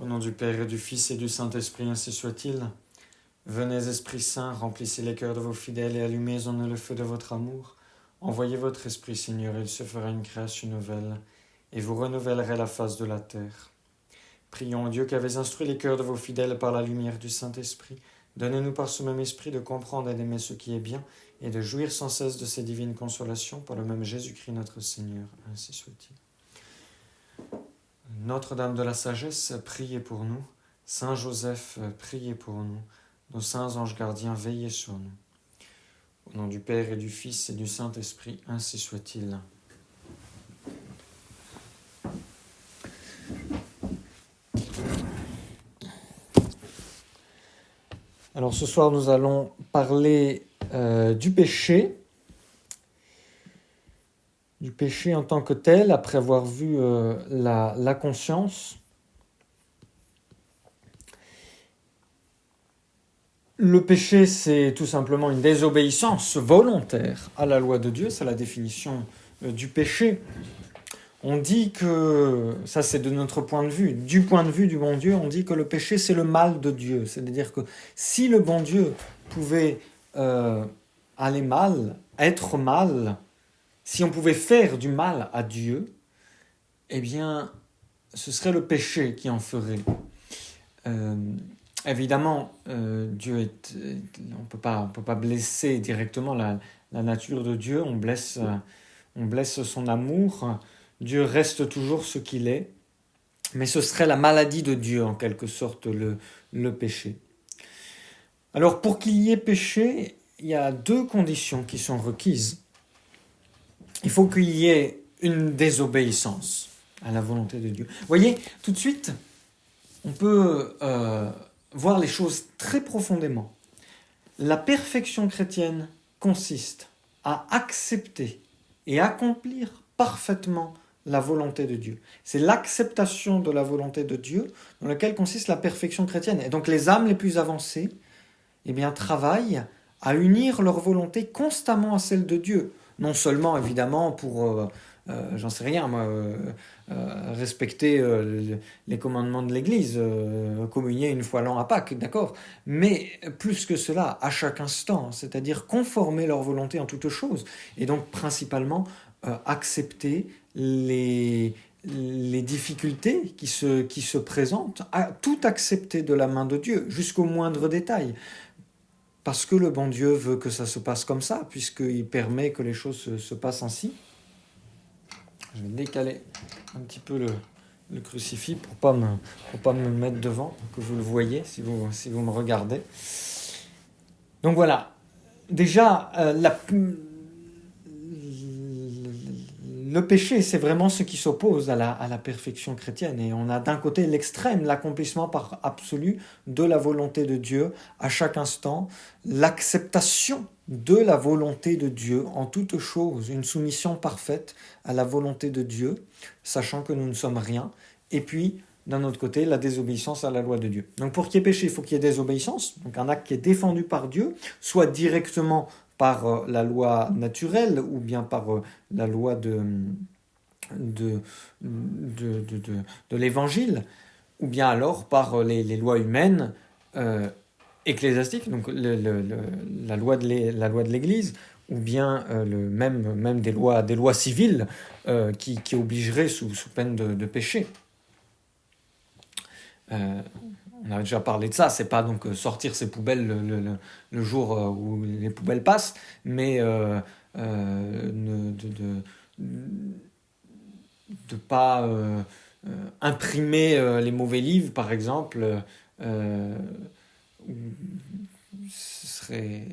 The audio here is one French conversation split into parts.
nom du Père et du Fils et du Saint-Esprit, ainsi soit-il. Venez, Esprit Saint, remplissez les cœurs de vos fidèles et allumez en eux le feu de votre amour. Envoyez votre Esprit, Seigneur, et il se fera une création nouvelle, et vous renouvellerez la face de la terre. Prions Dieu qui avez instruit les cœurs de vos fidèles par la lumière du Saint-Esprit. Donnez-nous par ce même Esprit de comprendre et d'aimer ce qui est bien, et de jouir sans cesse de ces divines consolations par le même Jésus-Christ notre Seigneur, ainsi soit-il. Notre-Dame de la Sagesse, priez pour nous. Saint Joseph, priez pour nous. Nos saints anges gardiens, veillez sur nous. Au nom du Père et du Fils et du Saint-Esprit, ainsi soit-il. Alors ce soir, nous allons parler du péché en tant que tel, après avoir vu la conscience. Le péché, c'est tout simplement une désobéissance volontaire à la loi de Dieu, c'est la définition du péché. On dit que, ça c'est de notre point de vue, du point de vue du bon Dieu, on dit que le péché c'est le mal de Dieu. C'est-à-dire que si le bon Dieu pouvait aller mal, être mal, si on pouvait faire du mal à Dieu, eh bien, ce serait le péché qui en ferait. Évidemment, Dieu on peut pas blesser directement la nature de Dieu, on blesse son amour. Dieu reste toujours ce qu'il est, mais ce serait la maladie de Dieu, en quelque sorte, le péché. Alors, pour qu'il y ait péché, il y a deux conditions qui sont requises. Il faut qu'il y ait une désobéissance à la volonté de Dieu. Vous voyez, tout de suite, on peut voir les choses très profondément. La perfection chrétienne consiste à accepter et accomplir parfaitement la volonté de Dieu. C'est l'acceptation de la volonté de Dieu dans laquelle consiste la perfection chrétienne. Et donc les âmes les plus avancées travaillent à unir leur volonté constamment à celle de Dieu. Non seulement évidemment pour, respecter les commandements de l'Église, communier une fois l'an à Pâques, d'accord ? Mais plus que cela, à chaque instant, c'est-à-dire conformer leur volonté en toutes choses. Et donc principalement accepter les difficultés qui se présentent, tout accepter de la main de Dieu, jusqu'au moindre détail. Parce que le bon Dieu veut que ça se passe comme ça, puisqu'il permet que les choses se passent ainsi. Je vais décaler un petit peu le crucifix pour pas me mettre devant, que vous le voyez si vous me regardez. Donc voilà, déjà, le péché, c'est vraiment ce qui s'oppose à la perfection chrétienne. Et on a d'un côté l'extrême, l'accomplissement par absolu de la volonté de Dieu à chaque instant, l'acceptation de la volonté de Dieu en toutes choses, une soumission parfaite à la volonté de Dieu, sachant que nous ne sommes rien. Et puis, d'un autre côté, la désobéissance à la loi de Dieu. Donc pour qu'il y ait péché, il faut qu'il y ait désobéissance, donc un acte qui est défendu par Dieu, soit directement par la loi naturelle ou bien par la loi de l'évangile, ou bien alors par les lois humaines ecclésiastiques, donc la loi de l'Église, ou bien même des lois civiles qui obligeraient sous peine de péché. On a déjà parlé de ça, c'est pas donc sortir ses poubelles le jour où les poubelles passent, mais de pas imprimer les mauvais livres, par exemple. Ce serait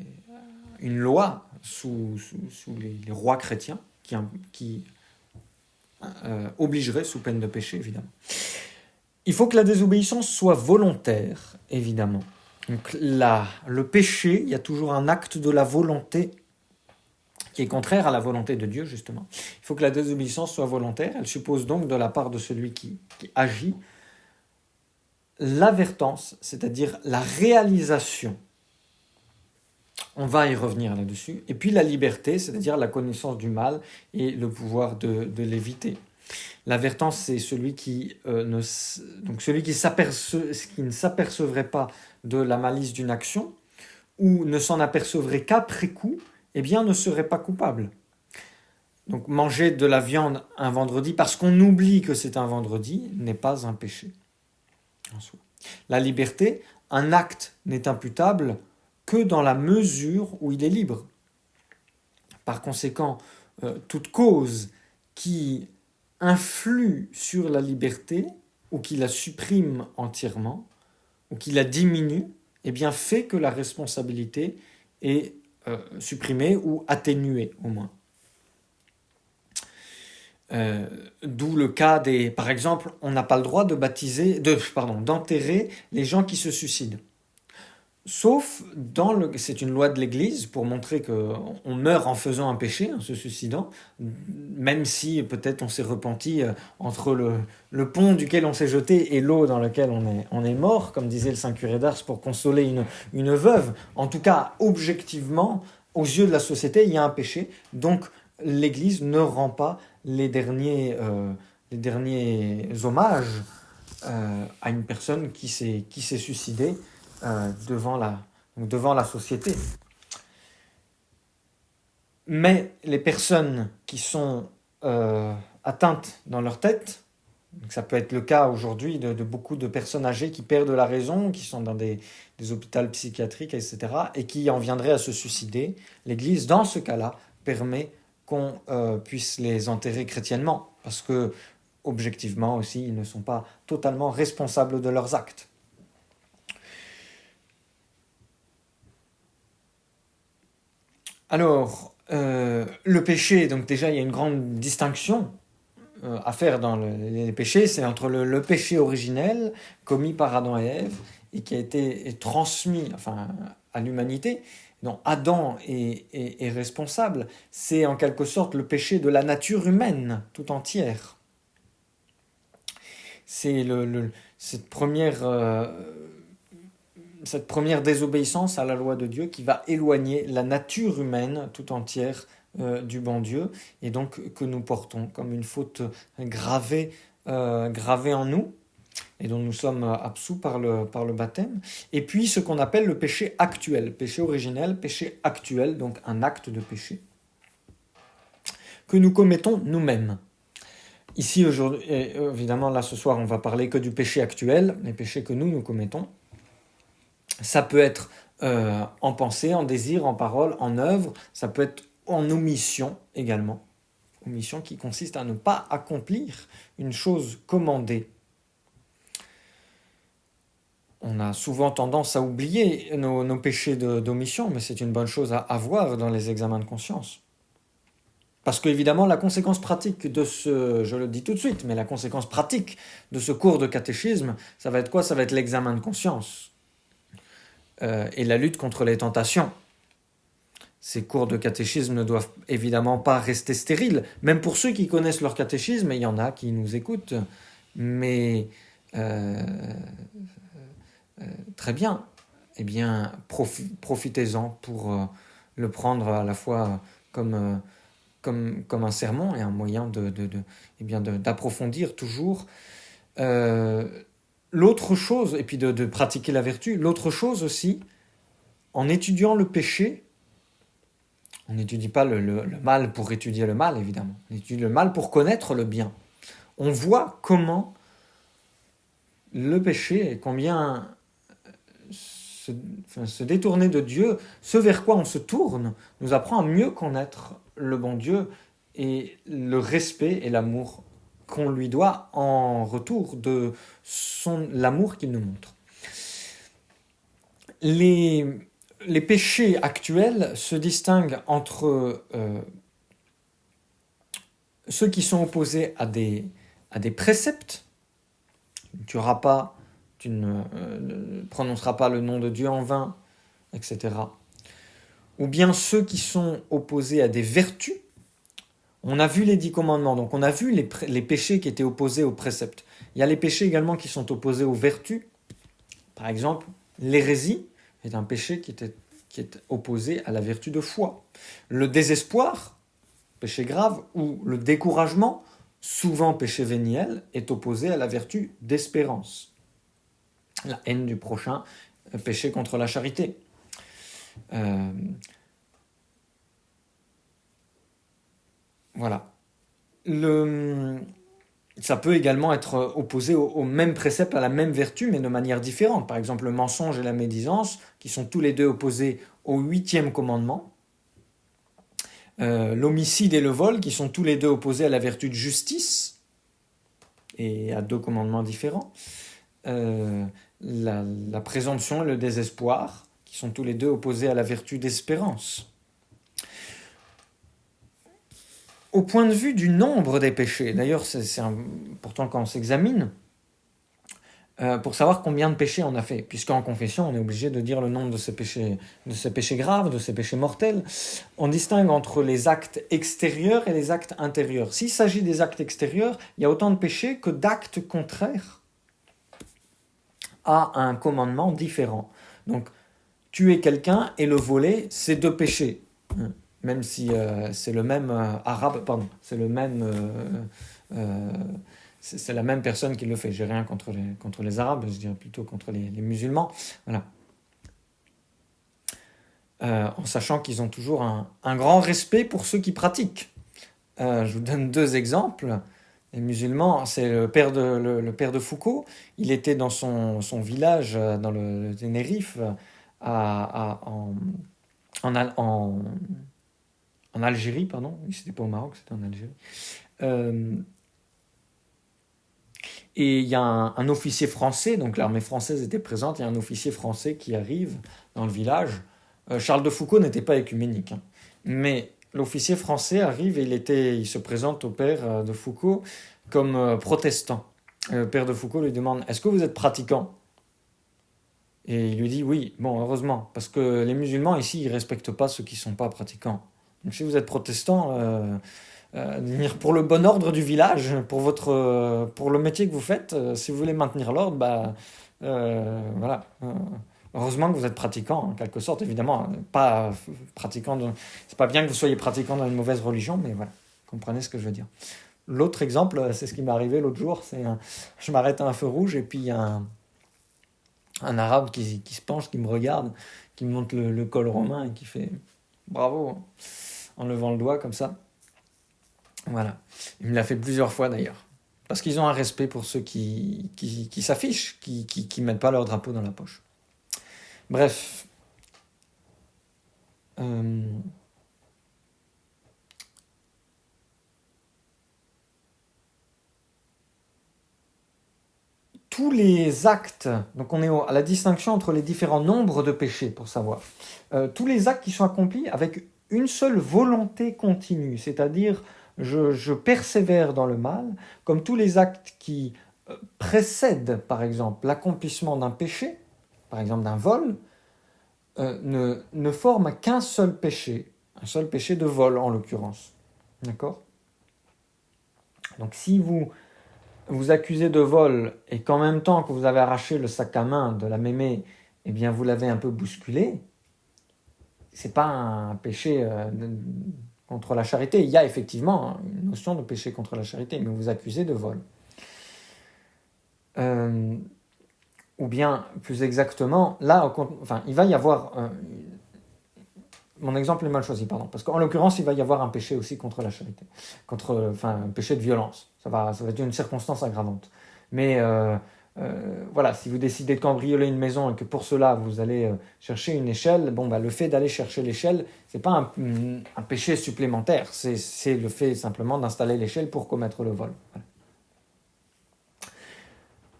une loi sous les rois chrétiens qui obligerait sous peine de péché, évidemment. Il faut que la désobéissance soit volontaire, évidemment. Donc le péché, il y a toujours un acte de la volonté qui est contraire à la volonté de Dieu, justement. Il faut que la désobéissance soit volontaire. Elle suppose donc de la part de celui qui agit l'avertance, c'est-à-dire la réalisation. On va y revenir là-dessus. Et puis la liberté, c'est-à-dire la connaissance du mal et le pouvoir de l'éviter. L'avertance, c'est celui qui ne s'apercevrait pas de la malice d'une action ou ne s'en apercevrait qu'après coup, eh bien ne serait pas coupable. Donc manger de la viande un vendredi parce qu'on oublie que c'est un vendredi n'est pas un péché en soi. La liberté, un acte n'est imputable que dans la mesure où il est libre. Par conséquent, toute cause qui influe sur la liberté ou qui la supprime entièrement ou qui la diminue, eh bien fait que la responsabilité est supprimée ou atténuée au moins. D'où le cas des... Par exemple, on n'a pas le droit d'enterrer les gens qui se suicident. Sauf c'est une loi de l'Église pour montrer qu'on meurt en faisant un péché, en se suicidant, même si peut-être on s'est repenti entre le pont duquel on s'est jeté et l'eau dans laquelle on est mort, comme disait le Saint Curé d'Ars, pour consoler une veuve. En tout cas, objectivement, aux yeux de la société, il y a un péché, donc l'Église ne rend pas les derniers hommages à une personne qui s'est suicidée devant la société. Mais les personnes qui sont atteintes dans leur tête, donc ça peut être le cas aujourd'hui de beaucoup de personnes âgées qui perdent la raison, qui sont dans des hôpitaux psychiatriques, etc., et qui en viendraient à se suicider, l'Église, dans ce cas-là, permet qu'on puisse les enterrer chrétiennement, parce que, objectivement aussi, ils ne sont pas totalement responsables de leurs actes. Alors, le péché, donc déjà, il y a une grande distinction à faire dans les péchés, c'est entre le péché originel commis par Adam et Ève et qui a été transmis à l'humanité. Donc Adam est responsable. C'est en quelque sorte le péché de la nature humaine tout entière. C'est cette première désobéissance à la loi de Dieu qui va éloigner la nature humaine tout entière du bon Dieu, et donc que nous portons comme une faute gravée en nous, et dont nous sommes absous par le baptême. Et puis ce qu'on appelle le péché actuel, péché originel, péché actuel, donc un acte de péché, que nous commettons nous-mêmes. Ici, aujourd'hui, évidemment, là ce soir, on va parler que du péché actuel, les péchés que nous commettons. Ça peut être en pensée, en désir, en parole, en œuvre, ça peut être en omission également. Omission qui consiste à ne pas accomplir une chose commandée. On a souvent tendance à oublier nos péchés d'omission, mais c'est une bonne chose à avoir dans les examens de conscience. Parce qu'évidemment, la conséquence pratique de je le dis tout de suite, mais la conséquence pratique de ce cours de catéchisme, ça va être quoi ? Ça va être l'examen de conscience. Et la lutte contre les tentations. Ces cours de catéchisme ne doivent évidemment pas rester stériles, même pour ceux qui connaissent leur catéchisme, et il y en a qui nous écoutent, mais très bien, eh bien profitez-en pour le prendre à la fois comme un sermon et un moyen d'approfondir toujours l'autre chose, et puis de pratiquer la vertu. L'autre chose aussi, en étudiant le péché, on n'étudie pas le mal pour étudier le mal, évidemment. On étudie le mal pour connaître le bien. On voit comment le péché et combien se détourner de Dieu, ce vers quoi on se tourne, nous apprend à mieux connaître le bon Dieu et le respect et l'amour qu'on lui doit en retour de l'amour qu'il nous montre. Les péchés actuels se distinguent entre ceux qui sont opposés à des préceptes. Tu ne tueras pas, tu ne prononceras pas le nom de Dieu en vain, etc. Ou bien ceux qui sont opposés à des vertus. On a vu les 10 commandements, donc on a vu les péchés qui étaient opposés aux préceptes. Il y a les péchés également qui sont opposés aux vertus. Par exemple, l'hérésie est un péché qui est opposé à la vertu de foi. Le désespoir, péché grave, ou le découragement souvent péché véniel, est opposée à la vertu d'espérance. La haine du prochain, péché contre la charité. Voilà. Ça peut également être opposé au même précepte, à la même vertu, mais de manière différente. Par exemple, le mensonge et la médisance, qui sont tous les deux opposés au 8e commandement. L'homicide et le vol, qui sont tous les deux opposés à la vertu de justice, et à 2 commandements différents. La présomption et le désespoir, qui sont tous les deux opposés à la vertu d'espérance. Au point de vue du nombre des péchés, d'ailleurs c'est important quand on s'examine, pour savoir combien de péchés on a fait, puisqu'en confession on est obligé de dire le nombre de ces péchés graves, de ces péchés mortels. On distingue entre les actes extérieurs et les actes intérieurs. S'il s'agit des actes extérieurs, il y a autant de péchés que d'actes contraires à un commandement différent. Donc tuer quelqu'un et le voler, c'est 2 péchés. Même si c'est le même c'est le même, c'est la même personne qui le fait. J'ai rien contre les Arabes, je dirais plutôt contre les musulmans. Voilà. En sachant qu'ils ont toujours un grand respect pour ceux qui pratiquent. Je vous donne 2 exemples. Les musulmans, c'est le père de Foucault. Il était dans son village, dans le Tenerife, en Algérie, pardon. C'était pas au Maroc, c'était en Algérie. Et il y a un officier français, donc l'armée française était présente, il y a un officier français qui arrive dans le village. Charles de Foucault n'était pas œcuménique, hein, mais l'officier français arrive et il se présente au père de Foucault comme protestant. Le père de Foucault lui demande « Est-ce que vous êtes pratiquant ?» Et il lui dit « Oui, bon, heureusement, parce que les musulmans ici, ils ne respectent pas ceux qui ne sont pas pratiquants. Donc si vous êtes protestant, pour le bon ordre du village, pour le métier que vous faites, si vous voulez maintenir l'ordre, voilà. Heureusement que vous êtes pratiquant, en quelque sorte, évidemment, pas pratiquant. C'est pas bien que vous soyez pratiquant dans une mauvaise religion, mais voilà, comprenez ce que je veux dire. L'autre exemple, c'est ce qui m'est arrivé l'autre jour, je m'arrête à un feu rouge et puis il y a un arabe qui se penche, qui me regarde, qui me montre le col romain et qui fait bravo, en levant le doigt comme ça. Voilà. Il me l'a fait plusieurs fois d'ailleurs. Parce qu'ils ont un respect pour ceux qui s'affichent, qui mettent pas leur drapeau dans la poche. Bref. Tous les actes, donc on est à la distinction entre les différents nombres de péchés pour savoir. Tous les actes qui sont accomplis avec une seule volonté continue, c'est-à-dire je persévère dans le mal, comme tous les actes qui précèdent, par exemple, l'accomplissement d'un péché, par exemple d'un vol, ne forment qu'un seul péché, un seul péché de vol en l'occurrence. D'accord ? Donc si vous accusez de vol et qu'en même temps que vous avez arraché le sac à main de la mémé, eh bien vous l'avez un peu bousculé, c'est pas un péché contre la charité. Il y a effectivement une notion de péché contre la charité, mais vous accusez de vol. Ou bien, plus exactement, là, il va y avoir... mon exemple est mal choisi, pardon, parce qu'en l'occurrence, il va y avoir un péché aussi contre la charité, un péché de violence. Ça va être une circonstance aggravante. Mais voilà, si vous décidez de cambrioler une maison et que pour cela vous allez chercher une échelle, le fait d'aller chercher l'échelle, c'est pas un péché supplémentaire, c'est le fait simplement d'installer l'échelle pour commettre le vol. Voilà.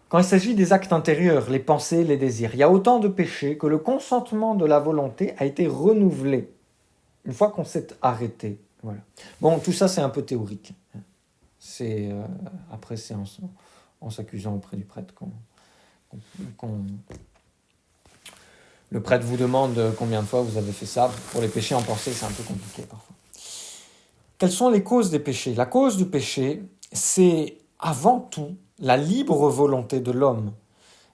Quand il s'agit des actes intérieurs, les pensées, les désirs, il y a autant de péchés que le consentement de la volonté a été renouvelé une fois qu'on s'est arrêté. Voilà. Bon, tout ça c'est un peu théorique. C'est après c'est en s'accusant auprès du prêtre le prêtre vous demande combien de fois vous avez fait ça. Pour les péchés en pensée, c'est un peu compliqué parfois. Quelles sont les causes des péchés ? La cause du péché, c'est avant tout la libre volonté de l'homme.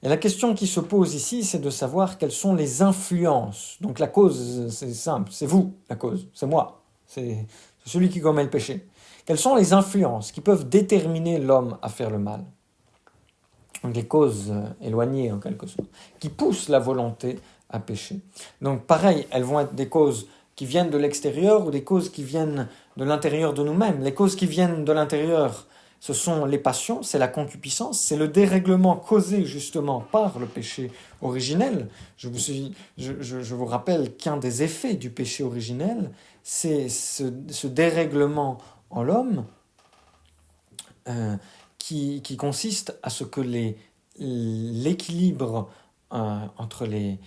Et la question qui se pose ici, c'est de savoir quelles sont les influences. Donc la cause, c'est simple, c'est vous, la cause, c'est moi, c'est celui qui commet le péché. Quelles sont les influences qui peuvent déterminer l'homme à faire le mal? Donc les causes éloignées en quelque sorte, qui poussent la volonté à pécher. Donc pareil, elles vont être des causes qui viennent de l'extérieur ou des causes qui viennent de l'intérieur de nous-mêmes. Les causes qui viennent de l'intérieur, ce sont les passions, c'est la concupiscence, c'est le dérèglement causé justement par le péché originel. Je vous rappelle qu'un des effets du péché originel, c'est ce dérèglement en l'homme qui consiste à ce que l'équilibre entre les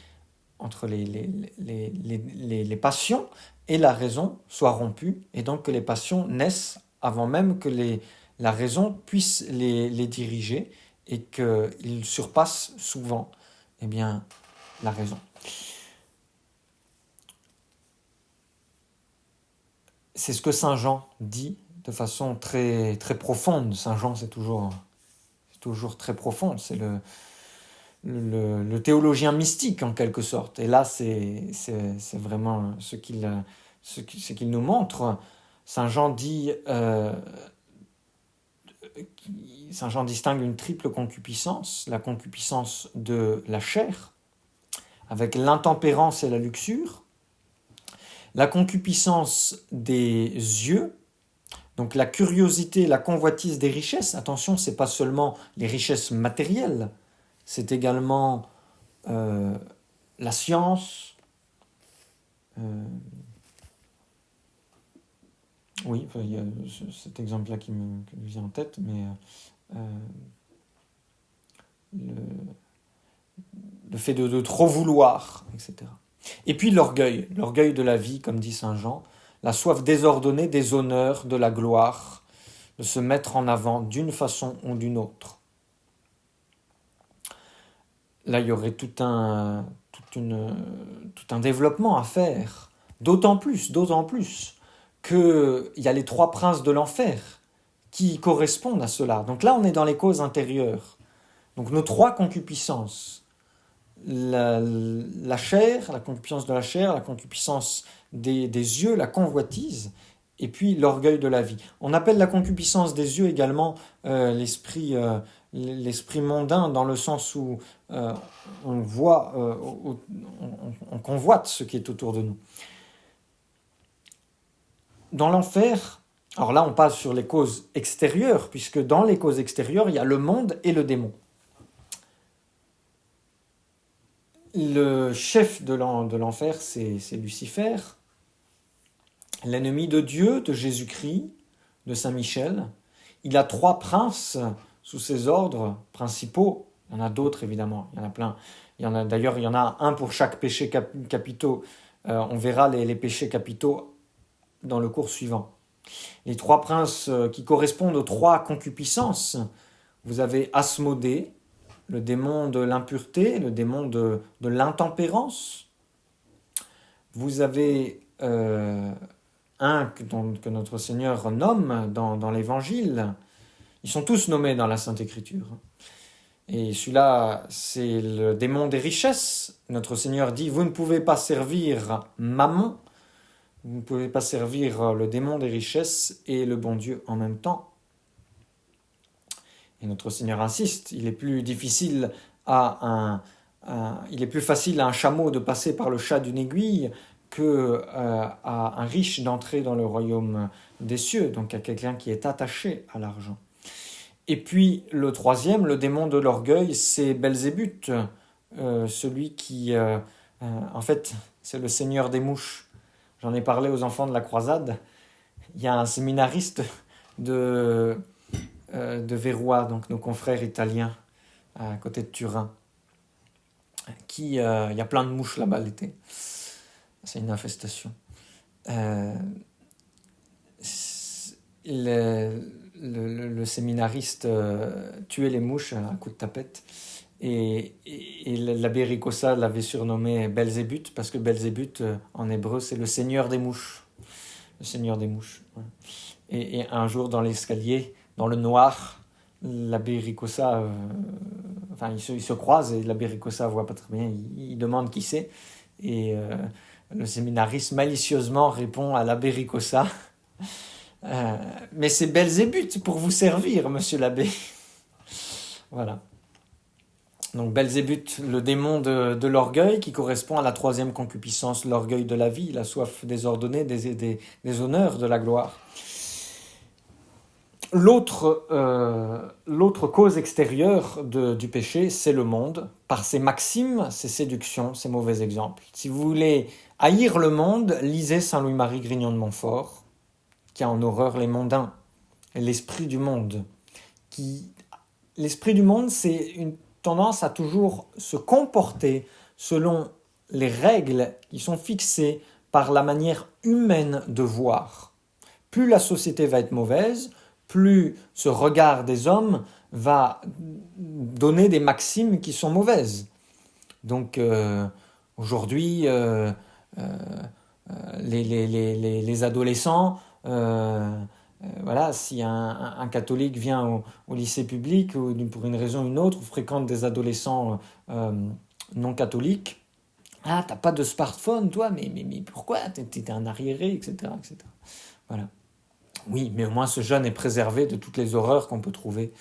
passions et la raison soit rompu, et donc que les passions naissent avant même que la raison puisse les diriger, et qu'ils surpassent souvent eh bien, la raison. C'est ce que Saint Jean dit de façon très, très profonde. Saint Jean, c'est toujours très profond. C'est le théologien mystique, en quelque sorte. Et là, c'est vraiment ce qu'il nous montre. Saint Jean distingue une triple concupiscence. La concupiscence de la chair, avec l'intempérance et la luxure. La concupiscence des yeux, donc la curiosité, la convoitise des richesses. Attention, ce n'est pas seulement les richesses matérielles, c'est également la science. Oui, il y a cet exemple-là qui me vient en tête, mais le fait de trop vouloir, etc. Et puis l'orgueil de la vie, comme dit Saint Jean, la soif désordonnée des honneurs, de la gloire, de se mettre en avant d'une façon ou d'une autre. Là, il y aurait tout un développement à faire, d'autant plus qu'il y a les trois princes de l'enfer qui correspondent à cela. Donc là, on est dans les causes intérieures. Donc nos trois concupiscences, la chair, la concupiscence de la chair, la concupiscence des yeux, la convoitise, et puis l'orgueil de la vie. On appelle la concupiscence des yeux également l'esprit mondain, dans le sens où on voit, on convoite ce qui est autour de nous. Dans l'enfer, alors là on passe sur les causes extérieures, puisque dans les causes extérieures, il y a le monde et le démon. Le chef de l'enfer, c'est Lucifer, l'ennemi de Dieu, de Jésus-Christ, de Saint Michel. Il a trois princes sous ses ordres principaux. Il y en a d'autres, évidemment. Il y en a plein. D'ailleurs, il y en a un pour chaque péché capitaux. On verra les péchés capitaux dans le cours suivant. Les trois princes qui correspondent aux trois concupiscences. Vous avez Asmodée, le démon de l'impureté, le démon de l'intempérance. Vous avez un que notre Seigneur nomme dans l'Évangile. Ils sont tous nommés dans la Sainte Écriture. Et celui-là, c'est le démon des richesses. Notre Seigneur dit, vous ne pouvez pas servir Mammon, vous ne pouvez pas servir le démon des richesses et le bon Dieu en même temps. Et notre Seigneur insiste, il est plus facile à un chameau de passer par le chat d'une aiguille qu'à un riche d'entrer dans le royaume des cieux, donc à quelqu'un qui est attaché à l'argent. Et puis le troisième, le démon de l'orgueil, c'est Belzébuth, celui qui, en fait, c'est le seigneur des mouches. J'en ai parlé aux enfants de la croisade. Il y a un séminariste de Verrois, donc nos confrères italiens, à côté de Turin, il y a plein de mouches là-bas l'été. C'est une infestation. Le séminariste tuait les mouches à coup de tapette, et l'abbé Ricossa l'avait surnommé Belzébuth, parce que Belzébuth en hébreu c'est le seigneur des mouches. Le seigneur des mouches. Ouais. Et un jour dans l'escalier, dans le noir, l'abbé Ricossa, ils se croisent, et l'abbé Ricossa voit pas très bien, il demande qui c'est, et le séminariste malicieusement répond à l'abbé Ricossa, Mais c'est Belzébuth pour vous servir, monsieur l'abbé. Voilà. Donc Belzébuth, le démon de l'orgueil, qui correspond à la troisième concupiscence, l'orgueil de la vie, la soif désordonnée des honneurs, de la gloire. L'autre cause extérieure du péché, c'est le monde, par ses maximes, ses séductions, ses mauvais exemples. Si vous voulez haïr le monde, lisez Saint Louis-Marie Grignon de Montfort, qui a en horreur les mondains, l'esprit du monde. L'esprit du monde, c'est une tendance à toujours se comporter selon les règles qui sont fixées par la manière humaine de voir. Plus la société va être mauvaise, plus ce regard des hommes va donner des maximes qui sont mauvaises. Donc aujourd'hui, les adolescents, voilà, si un catholique vient au lycée public ou pour une raison ou une autre, ou fréquente des adolescents non catholiques, ah, t'as pas de smartphone, toi, mais pourquoi? T'es un arriéré, etc., etc. Voilà. Oui, mais au moins ce jeune est préservé de toutes les horreurs qu'on peut trouver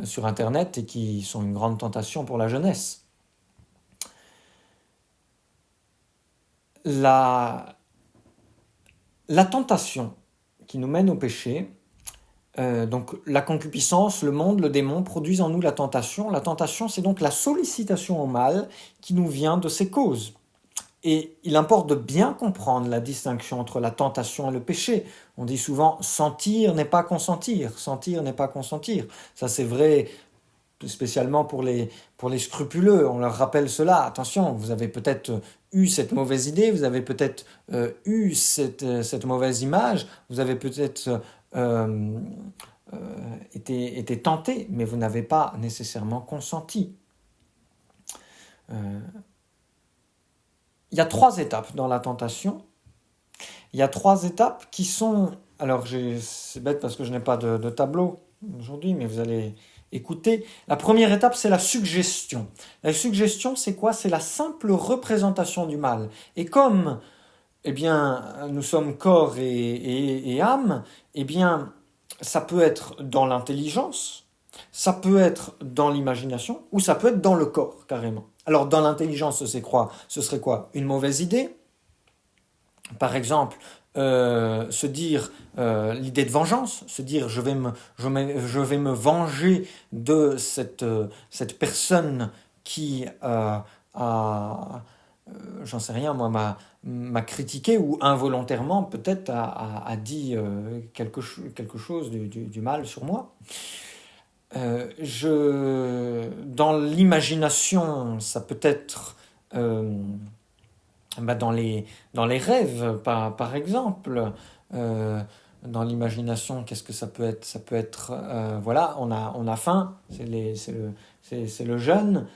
sur Internet et qui sont une grande tentation pour la jeunesse. La tentation qui nous mène au péché, donc la concupiscence, le monde, le démon produisent en nous la tentation. La tentation, c'est donc la sollicitation au mal qui nous vient de ses causes. Et il importe de bien comprendre la distinction entre la tentation et le péché. On dit souvent sentir n'est pas consentir, sentir n'est pas consentir. Ça c'est vrai spécialement pour les scrupuleux. On leur rappelle cela. Attention, vous avez peut-être eu cette mauvaise idée, vous avez peut-être eu cette mauvaise image, vous avez peut-être été tenté, mais vous n'avez pas nécessairement consenti. Il y a 3 étapes dans la tentation. Il y a 3 étapes qui sont... Alors, c'est bête parce que je n'ai pas de tableau aujourd'hui, mais vous allez écouter. La première étape, c'est la suggestion. La suggestion, c'est quoi? C'est la simple représentation du mal. Et comme, eh bien, nous sommes corps et âme, eh bien, ça peut être dans l'intelligence, ça peut être dans l'imagination, ou ça peut être dans le corps, carrément. Alors, dans l'intelligence, ce serait quoi? Une mauvaise idée? Par exemple, se dire l'idée de vengeance, se dire je vais me venger de cette personne qui j'en sais rien, moi, m'a critiqué ou involontairement peut-être a dit quelque chose du mal sur moi. Dans l'imagination, ça peut être dans les rêves, par exemple. Dans l'imagination, qu'est-ce que ça peut être? Ça peut être, voilà, on a faim, c'est le jeûne,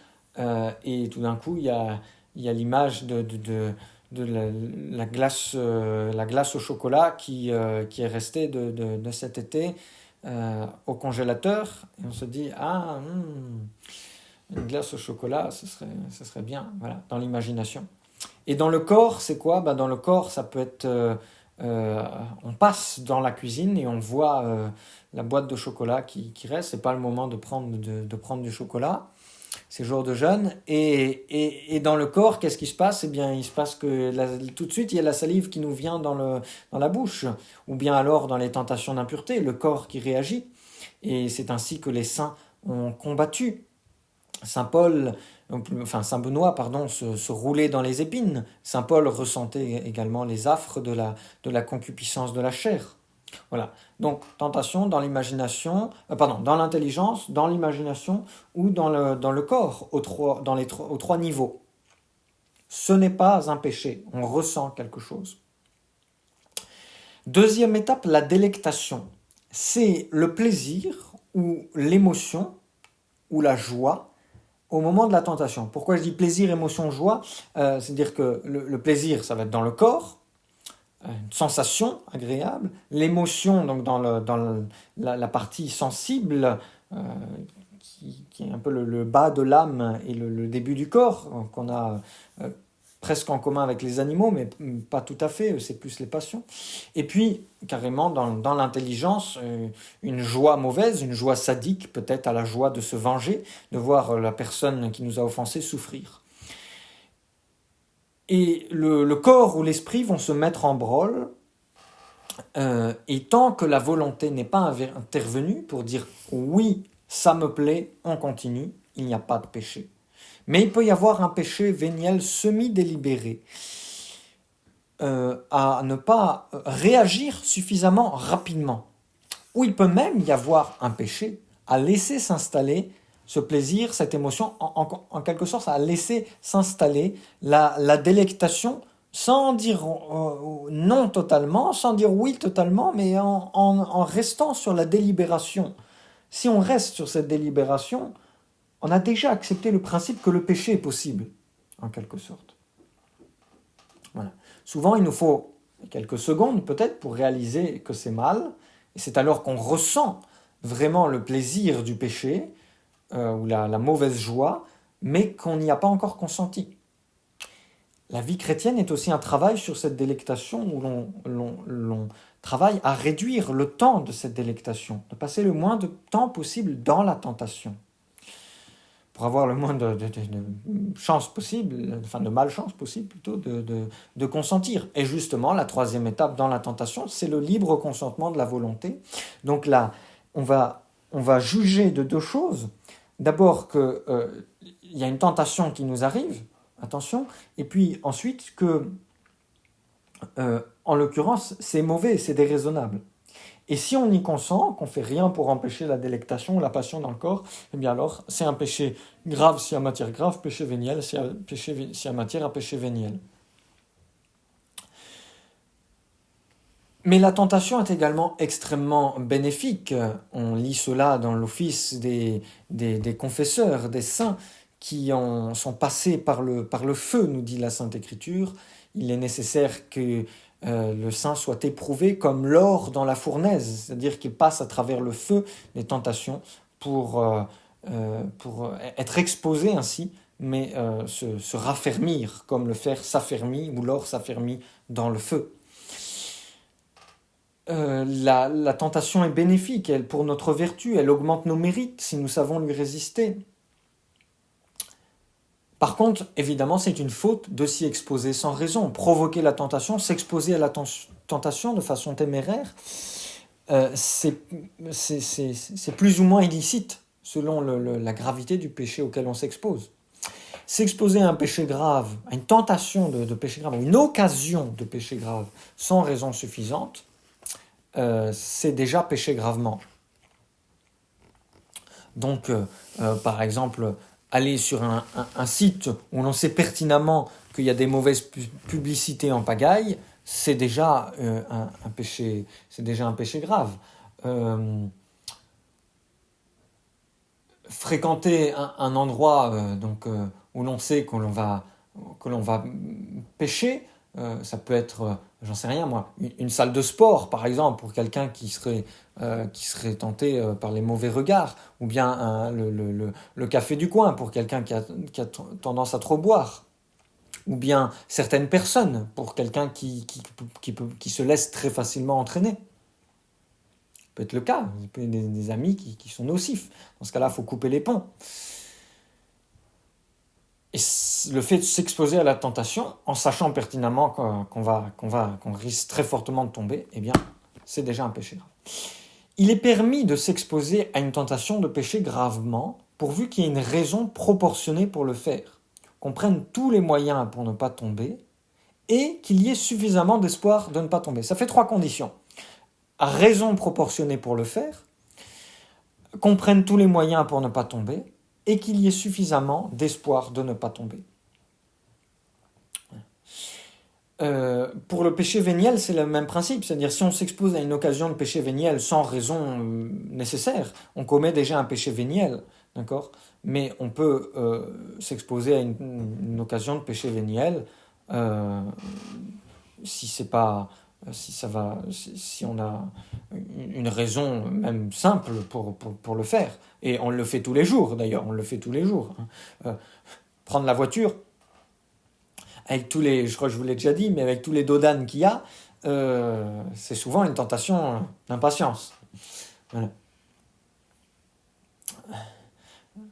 et tout d'un coup, il y a l'image de la glace au chocolat qui est restée de cet été au congélateur, et on se dit une glace au chocolat, ce serait bien, voilà, dans l'imagination. Et dans le corps, c'est quoi? Dans le corps, ça peut être on passe dans la cuisine et on voit la boîte de chocolat qui reste. C'est pas le moment de prendre du chocolat, c'est jour de jeûne. Et dans le corps, qu'est-ce qui se passe? Eh bien, il se passe que tout de suite, il y a la salive qui nous vient dans la bouche, ou bien alors dans les tentations d'impureté, le corps qui réagit. Et c'est ainsi que les saints ont combattu. Saint Benoît, se roulait dans les épines. Saint Paul ressentait également les affres de la concupiscence de la chair. Voilà. Donc, tentation dans l'imagination, dans l'intelligence, dans l'imagination ou dans le corps, aux 3 niveaux. Ce n'est pas un péché, on ressent quelque chose. Deuxième étape, la délectation. C'est le plaisir ou l'émotion ou la joie au moment de la tentation. Pourquoi je dis plaisir, émotion, joie? C'est-à-dire que le plaisir, ça va être dans le corps, une sensation agréable. L'émotion, donc dans la partie sensible, qui est un peu le bas de l'âme et le début du corps, qu'on a presque en commun avec les animaux, mais pas tout à fait, c'est plus les passions. Et puis, carrément, dans l'intelligence, une joie mauvaise, une joie sadique, peut-être à la joie de se venger, de voir la personne qui nous a offensés souffrir. Et le corps ou l'esprit vont se mettre en branle, et tant que la volonté n'est pas intervenue pour dire oui, ça me plaît, on continue, il n'y a pas de péché. Mais il peut y avoir un péché véniel semi-délibéré, à ne pas réagir suffisamment rapidement. Ou il peut même y avoir un péché à laisser s'installer ce plaisir, cette émotion, en quelque sorte, à laisser s'installer la délectation sans dire non totalement, sans dire oui totalement, mais en restant sur la délibération. Si on reste sur cette délibération, on a déjà accepté le principe que le péché est possible, en quelque sorte. Voilà. Souvent, il nous faut quelques secondes peut-être pour réaliser que c'est mal, et c'est alors qu'on ressent vraiment le plaisir du péché, ou la mauvaise joie, mais qu'on n'y a pas encore consenti. La vie chrétienne est aussi un travail sur cette délectation où l'on travaille à réduire le temps de cette délectation, de passer le moins de temps possible dans la tentation, pour avoir le moins de chance possible, enfin de malchance possible plutôt, de consentir. Et justement, la troisième étape dans la tentation, c'est le libre consentement de la volonté. Donc là, on va juger de deux choses. D'abord qu'il y a une tentation qui nous arrive, attention, et puis ensuite que, en l'occurrence, c'est mauvais, c'est déraisonnable. Et si on y consent, qu'on ne fait rien pour empêcher la délectation ou la passion dans le corps, eh bien alors c'est un péché grave s'il y a matière grave, péché véniel s'il y a matière à péché véniel. Mais la tentation est également extrêmement bénéfique. On lit cela dans l'office des confesseurs, des saints, qui sont passés par le feu, nous dit la Sainte Écriture. Il est nécessaire que le saint soit éprouvé comme l'or dans la fournaise, c'est-à-dire qu'il passe à travers le feu des tentations pour être exposé ainsi, mais se raffermir, comme le fer s'affermit ou l'or s'affermit dans le feu. La tentation est bénéfique, elle, pour notre vertu, elle augmente nos mérites si nous savons lui résister. Par contre, évidemment, c'est une faute de s'y exposer sans raison. Provoquer la tentation, s'exposer à la tentation de façon téméraire, c'est plus ou moins illicite selon la gravité du péché auquel on s'expose. S'exposer à un péché grave, à une tentation de péché grave, à une occasion de péché grave sans raison suffisante, c'est déjà péché gravement. Donc, par exemple, aller sur un site où l'on sait pertinemment qu'il y a des mauvaises publicités en pagaille, c'est déjà un péché grave. Fréquenter un endroit où l'on sait que l'on va pécher, ça peut être, j'en sais rien moi, une salle de sport par exemple pour quelqu'un qui serait tenté par les mauvais regards, ou bien le café du coin pour quelqu'un qui a tendance à trop boire, ou bien certaines personnes pour quelqu'un qui se laisse très facilement entraîner. Ça peut être le cas, il peut y avoir des amis qui sont nocifs. Dans ce cas-là, il faut couper les ponts. Et le fait de s'exposer à la tentation, en sachant pertinemment qu'on risque très fortement de tomber, eh bien, c'est déjà un péché grave. Il est permis de s'exposer à une tentation de pécher gravement, pourvu qu'il y ait une raison proportionnée pour le faire, qu'on prenne tous les moyens pour ne pas tomber, et qu'il y ait suffisamment d'espoir de ne pas tomber. Ça fait 3 conditions. Raison proportionnée pour le faire, qu'on prenne tous les moyens pour ne pas tomber, et qu'il y ait suffisamment d'espoir de ne pas tomber. Pour le péché véniel, c'est le même principe, c'est-à-dire si on s'expose à une occasion de péché véniel sans raison nécessaire, on commet déjà un péché véniel, d'accord ? Mais on peut s'exposer à une occasion de péché véniel si on a une raison même simple pour le faire. Et on le fait tous les jours, d'ailleurs, prendre la voiture, avec tous les, je crois que je vous l'ai déjà dit, mais avec tous les dodanes qu'il y a, c'est souvent une tentation d'impatience. Voilà.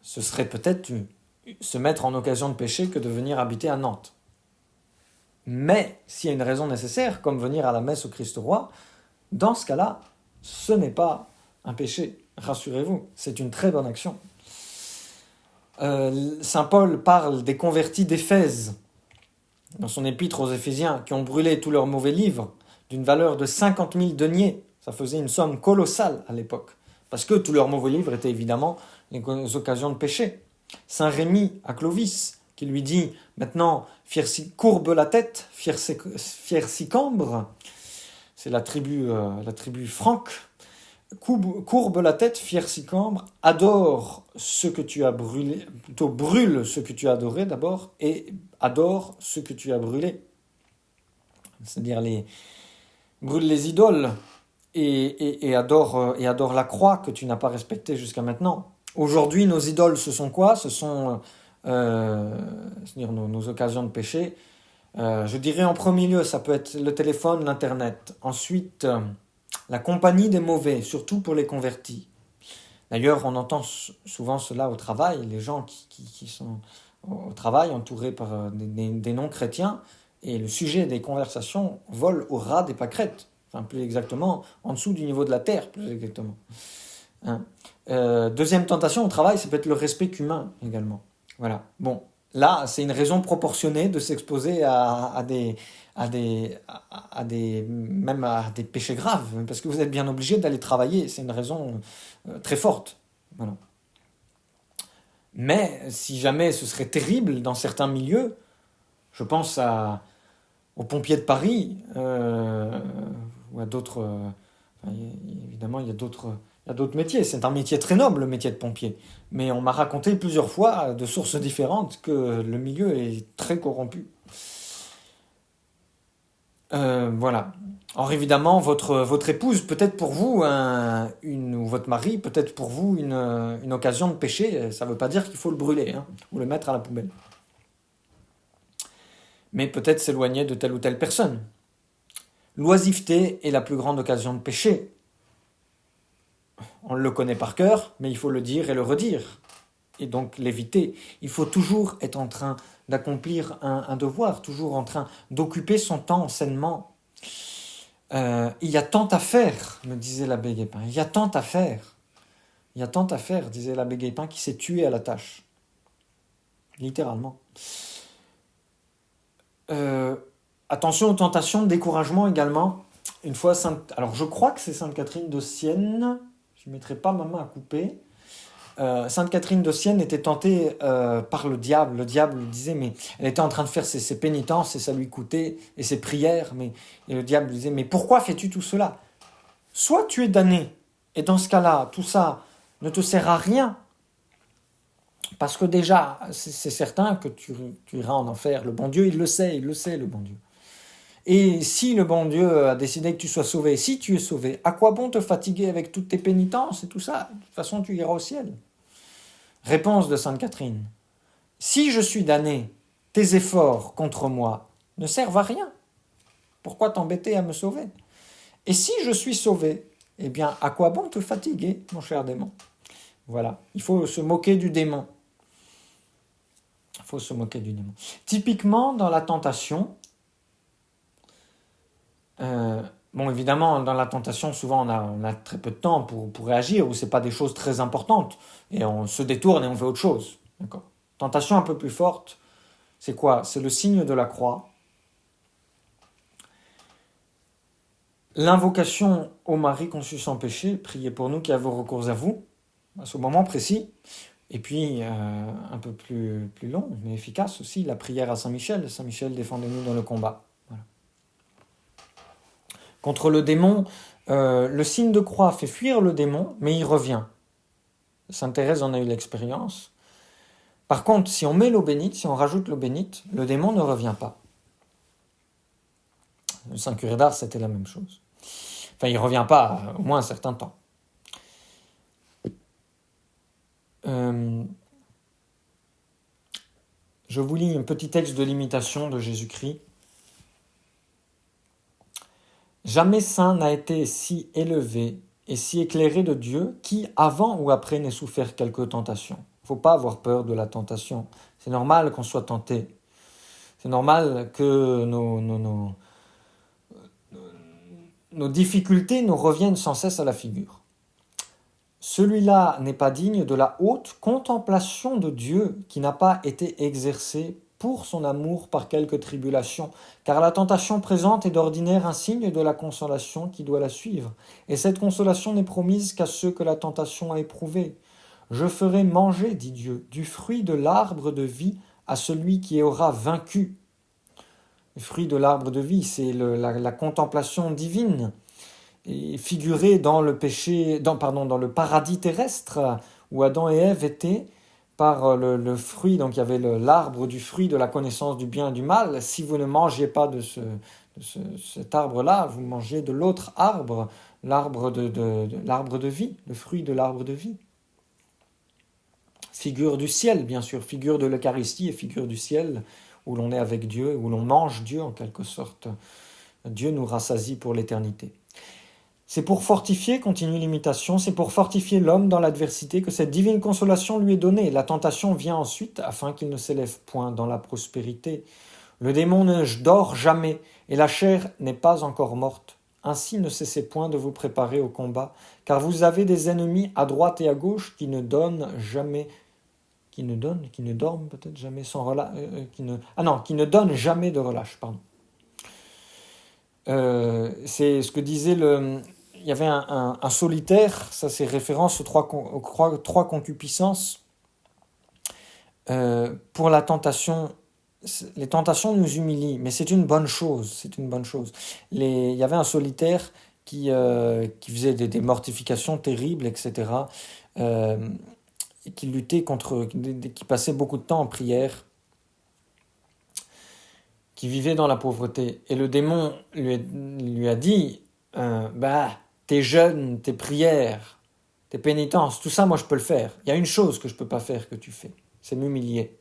Ce serait peut-être se mettre en occasion de péché que de venir habiter à Nantes. Mais s'il y a une raison nécessaire, comme venir à la messe au Christ roi, dans ce cas-là, ce n'est pas un péché, rassurez-vous, c'est une très bonne action. Saint Paul parle des convertis d'Éphèse, dans son épître aux Éphésiens, qui ont brûlé tous leurs mauvais livres, d'une valeur de 50 000 deniers. Ça faisait une somme colossale à l'époque, parce que tous leurs mauvais livres étaient évidemment les occasions de péché. Saint Rémy à Clovis, qui lui dit maintenant courbe la tête, fier cambre, c'est la tribu franque, courbe la tête, fier cambre, adore ce que tu as brûlé, plutôt brûle ce que tu as adoré d'abord, et adore ce que tu as brûlé. C'est-à-dire brûle les idoles et adore la croix que tu n'as pas respectée jusqu'à maintenant. Aujourd'hui, nos idoles, ce sont quoi ? Ce sont c'est-à-dire nos occasions de péché. Je dirais en premier lieu, ça peut être le téléphone, l'internet. Ensuite, la compagnie des mauvais, surtout pour les convertis. D'ailleurs, on entend souvent cela au travail, les gens qui sont au travail entourés par des non-chrétiens, et le sujet des conversations vole au ras des pâquerettes. Enfin, plus exactement, en dessous du niveau de la terre, plus exactement. Hein. Deuxième tentation au travail, ça peut être le respect humain également. Voilà. Bon, là, c'est une raison proportionnée de s'exposer même à des péchés graves, parce que vous êtes bien obligé d'aller travailler. C'est une raison très forte. Voilà. Mais si jamais ce serait terrible dans certains milieux, je pense aux pompiers de Paris ou à d'autres. Évidemment, il y a d'autres métiers. C'est un métier très noble, le métier de pompier. Mais on m'a raconté plusieurs fois, de sources différentes, que le milieu est très corrompu. Voilà. Alors évidemment, votre épouse, peut-être pour vous, ou votre mari, peut-être pour vous, une occasion de péché. Ça ne veut pas dire qu'il faut le brûler, ou le mettre à la poubelle. Mais peut-être s'éloigner de telle ou telle personne. L'oisiveté est la plus grande occasion de péché. On le connaît par cœur, mais il faut le dire et le redire. Et donc l'éviter. Il faut toujours être en train d'accomplir un devoir, toujours en train d'occuper son temps sainement. Il y a tant à faire, me disait l'abbé Guépin. Il y a tant à faire. Il y a tant à faire, disait l'abbé Guépin, qui s'est tué à la tâche. Littéralement. Attention aux tentations, découragement également. Une fois alors je crois que c'est Sainte Catherine de Sienne. Je ne mettrai pas ma main à couper. Sainte Catherine de Sienne était tentée par le diable. Le diable lui disait, mais elle était en train de faire ses pénitences et ça lui coûtait, et ses prières. Et le diable lui disait, mais pourquoi fais-tu tout cela ? Soit tu es damné, et dans ce cas-là, tout ça ne te sert à rien, parce que déjà, c'est certain que tu iras en enfer. Le bon Dieu, il le sait, le bon Dieu. Et si le bon Dieu a décidé que tu sois sauvé, si tu es sauvé, à quoi bon te fatiguer avec toutes tes pénitences et tout ça ? De toute façon, tu iras au ciel. Réponse de Sainte Catherine. Si je suis damné, tes efforts contre moi ne servent à rien. Pourquoi t'embêter à me sauver ? Et si je suis sauvé, eh bien, à quoi bon te fatiguer, mon cher démon ? Voilà, il faut se moquer du démon. Il faut se moquer du démon. Typiquement, dans la tentation, bon, évidemment, dans la tentation, souvent, on a très peu de temps pour réagir, ou c'est pas des choses très importantes, et on se détourne et on fait autre chose. D'accord. Tentation un peu plus forte, c'est quoi ? C'est le signe de la croix. L'invocation au Marie conçue sans péché, priez pour nous qui avons recours à vous, à ce moment précis. Et puis, un peu plus long, mais efficace aussi, la prière à Saint Michel. Saint Michel, défendez-nous dans le combat. Voilà. Contre le démon, le signe de croix fait fuir le démon, mais il revient. Sainte Thérèse en a eu l'expérience. Par contre, si on met l'eau bénite, si on rajoute l'eau bénite, le démon ne revient pas. Le Saint Curé d'Ars, c'était la même chose. Enfin, il ne revient pas, au moins un certain temps. Je vous lis un petit texte de l'imitation de Jésus-Christ. Jamais saint n'a été si élevé et si éclairé de Dieu qui, avant ou après, n'ait souffert quelque tentation. Il ne faut pas avoir peur de la tentation. C'est normal qu'on soit tenté. C'est normal que nos difficultés nous reviennent sans cesse à la figure. Celui-là n'est pas digne de la haute contemplation de Dieu qui n'a pas été exercée pour son amour par quelque tribulation, car la tentation présente est d'ordinaire un signe de la consolation qui doit la suivre, et cette consolation n'est promise qu'à ceux que la tentation a éprouvés. Je ferai manger, dit Dieu, du fruit de l'arbre de vie à celui qui aura vaincu. Le fruit de l'arbre de vie, c'est la contemplation divine, et figurée dans le dans le paradis terrestre, où Adam et Ève étaient par le fruit, donc il y avait l'arbre du fruit de la connaissance du bien et du mal. Si vous ne mangiez pas de cet arbre-là, vous mangez de l'autre arbre, l'arbre l'arbre de vie, le fruit de l'arbre de vie. Figure du ciel, bien sûr, figure de l'Eucharistie et figure du ciel, où l'on est avec Dieu, où l'on mange Dieu en quelque sorte. Dieu nous rassasie pour l'éternité. C'est pour fortifier, continue l'imitation, c'est pour fortifier l'homme dans l'adversité que cette divine consolation lui est donnée. La tentation vient ensuite afin qu'il ne s'élève point dans la prospérité. Le démon ne dort jamais et la chair n'est pas encore morte. Ainsi ne cessez point de vous préparer au combat, car vous avez des ennemis à droite et à gauche qui ne dorment peut-être jamais sans relâche, qui ne donnent jamais de relâche, pardon. C'est ce que disait il y avait un solitaire, ça c'est référence aux trois concupiscences. Pour la tentation, les tentations nous humilient, mais c'est une bonne chose, il y avait un solitaire qui faisait des mortifications terribles, etc., et qui luttait qui passait beaucoup de temps en prière, qui vivait dans la pauvreté. Et le démon lui a dit, tes jeûnes, tes prières, tes pénitences, tout ça, moi je peux le faire. Il y a une chose que je ne peux pas faire que tu fais, c'est m'humilier.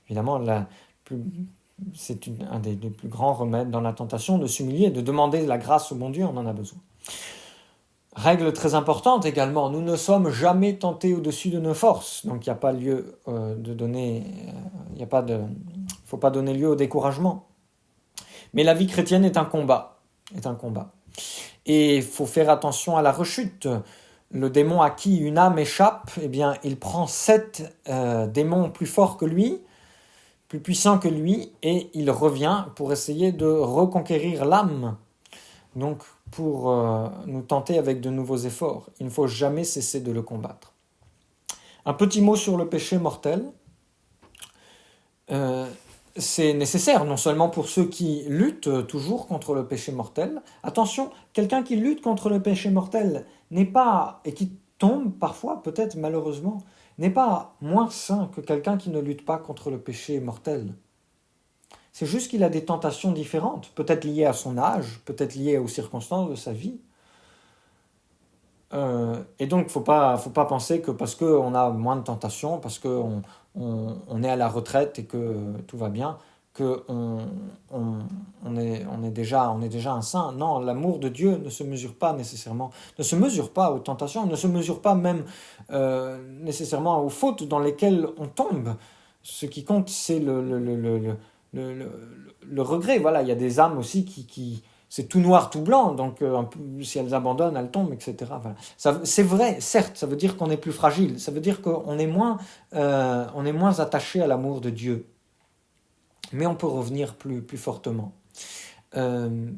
Évidemment, c'est un des plus grands remèdes dans la tentation, de s'humilier, de demander la grâce au bon Dieu, on en a besoin. Règle très importante également, nous ne sommes jamais tentés au-dessus de nos forces, donc il n'y a pas lieu de donner, faut pas donner lieu au découragement. Mais la vie chrétienne est un combat. Et il faut faire attention à la rechute. Le démon à qui une âme échappe, eh bien, il prend 7 démons plus forts que lui, plus puissants que lui, et il revient pour essayer de reconquérir l'âme. Donc, pour nous tenter avec de nouveaux efforts, il ne faut jamais cesser de le combattre. Un petit mot sur le péché mortel. C'est nécessaire, non seulement pour ceux qui luttent toujours contre le péché mortel. Attention, quelqu'un qui lutte contre le péché mortel n'est pas, et qui tombe parfois, peut-être malheureusement, n'est pas moins saint que quelqu'un qui ne lutte pas contre le péché mortel. C'est juste qu'il a des tentations différentes, peut-être liées à son âge, peut-être liées aux circonstances de sa vie. Et donc, faut pas penser que parce qu'on a moins de tentations, parce qu'on est à la retraite et que tout va bien, qu'on est déjà un saint. Non, l'amour de Dieu ne se mesure pas nécessairement, ne se mesure pas aux tentations, ne se mesure pas même nécessairement aux fautes dans lesquelles on tombe. Ce qui compte, c'est le regret. Voilà, il y a des âmes aussi qui c'est tout noir, tout blanc, donc si elles abandonnent, elles tombent, etc. Voilà. C'est vrai, certes, ça veut dire qu'on est plus fragile, ça veut dire qu'on est moins attaché à l'amour de Dieu, mais on peut revenir plus fortement. Le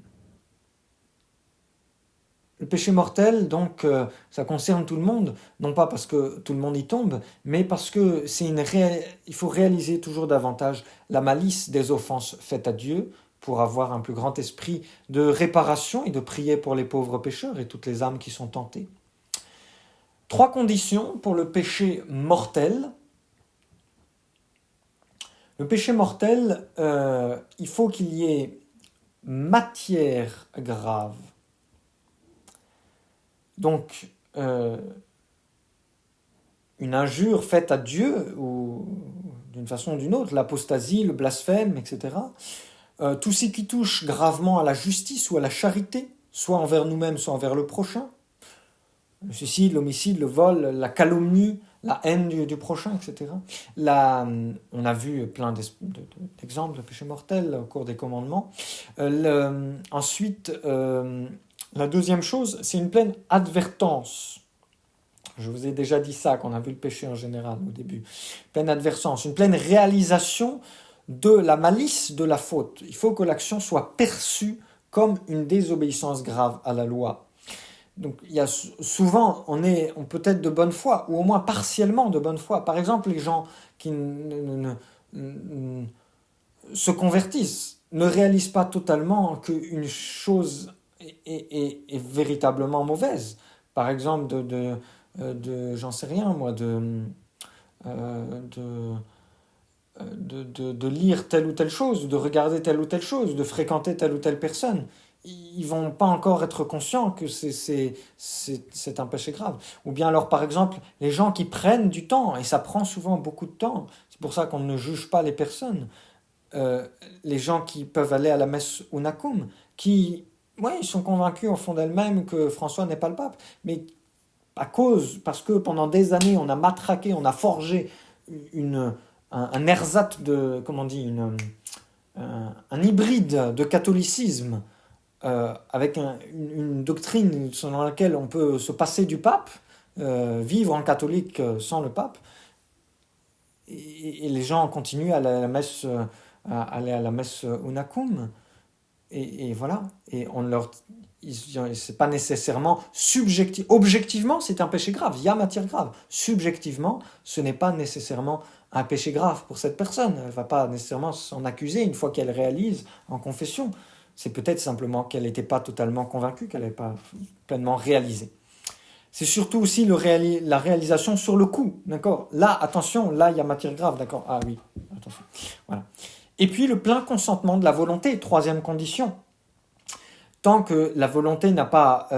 péché mortel, donc, ça concerne tout le monde, non pas parce que tout le monde y tombe, mais parce que il faut réaliser toujours davantage la malice des offenses faites à Dieu, pour avoir un plus grand esprit de réparation et de prier pour les pauvres pécheurs et toutes les âmes qui sont tentées. 3 conditions pour le péché mortel. Le péché mortel, il faut qu'il y ait matière grave. Donc, une injure faite à Dieu, ou d'une façon ou d'une autre, l'apostasie, le blasphème, etc. Tout ce qui touche gravement à la justice ou à la charité, soit envers nous-mêmes, soit envers le prochain, le suicide, l'homicide, le vol, la calomnie, la haine du prochain, etc. On a vu plein d'exemples de péchés mortels au cours des commandements. Ensuite, la deuxième chose, c'est une pleine advertence. Je vous ai déjà dit ça quand on a vu le péché en général au début. Pleine advertence, une pleine réalisation de la malice de la faute. Il faut que l'action soit perçue comme une désobéissance grave à la loi. Donc il y a souvent, on peut être de bonne foi, ou au moins partiellement de bonne foi. Par exemple, les gens qui se convertissent ne réalisent pas totalement qu'une chose est véritablement mauvaise. Par exemple, j'en sais rien moi, de lire telle ou telle chose, de regarder telle ou telle chose, de fréquenter telle ou telle personne. Ils vont pas encore être conscients que c'est un péché grave. Ou bien alors, par exemple, les gens qui prennent du temps, et ça prend souvent beaucoup de temps, c'est pour ça qu'on ne juge pas les personnes, les gens qui peuvent aller à la messe Unacum, qui, ils sont convaincus au fond d'elles-mêmes que François n'est pas le pape, mais parce que pendant des années, on a matraqué, on a forgé un ersatz de, comment on dit, un hybride de catholicisme avec une doctrine selon laquelle on peut se passer du pape, vivre en catholique sans le pape, et les gens continuent à aller à la messe Unacum, et voilà, et c'est pas nécessairement objectivement c'est un péché grave, il y a matière grave, subjectivement ce n'est pas nécessairement un péché grave pour cette personne, elle va pas nécessairement s'en accuser une fois qu'elle réalise en confession, c'est peut-être simplement qu'elle n'était pas totalement convaincue, qu'elle n'avait pas pleinement réalisé. C'est surtout aussi la réalisation sur le coup, d'accord. Là, attention, là il y a matière grave, d'accord. Ah oui, attention, voilà. Et puis le plein consentement de la volonté, troisième condition. Tant que la volonté n'a pas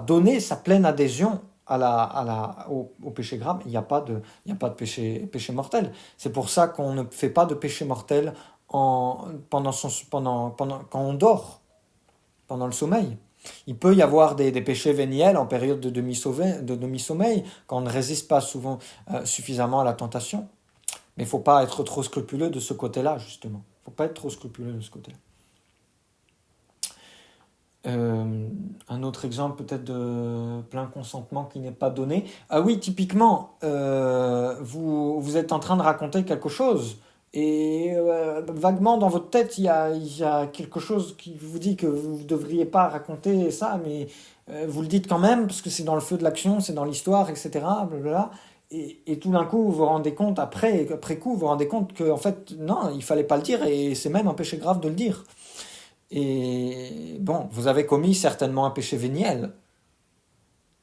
donné sa pleine adhésion au péché grave, il n'y a pas de péché mortel. C'est pour ça qu'on ne fait pas de péché mortel quand on dort, pendant le sommeil. Il peut y avoir des péchés véniels en période de demi-sommeil, quand on ne résiste pas suffisamment à la tentation. Mais il ne faut pas être trop scrupuleux de ce côté-là, justement. Il ne faut pas être trop scrupuleux de ce côté-là. Un autre exemple peut-être de plein consentement qui n'est pas donné. Ah oui, typiquement, vous êtes en train de raconter quelque chose et vaguement dans votre tête, il y a quelque chose qui vous dit que vous ne devriez pas raconter ça, mais vous le dites quand même parce que c'est dans le feu de l'action, c'est dans l'histoire, etc. Blablabla. Et tout d'un coup, vous vous rendez compte, après coup, vous vous rendez compte que en fait, non, il ne fallait pas le dire et c'est même un péché grave de le dire. Et bon, vous avez commis certainement un péché véniel.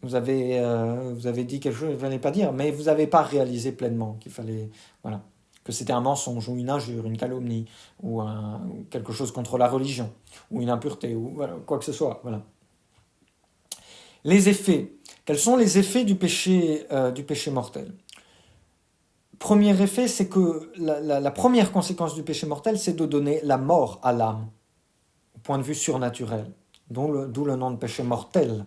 Vous avez dit quelque chose que vous ne fallait pas dire, mais vous n'avez pas réalisé pleinement qu'il fallait, voilà, que c'était un mensonge ou une injure, une calomnie ou quelque chose contre la religion ou une impureté ou voilà, quoi que ce soit. Voilà. Les effets. Quels sont les effets du péché mortel ? Premier effet, c'est que la première conséquence du péché mortel, c'est de donner la mort à l'âme, au point de vue surnaturel, d'où le nom de péché mortel,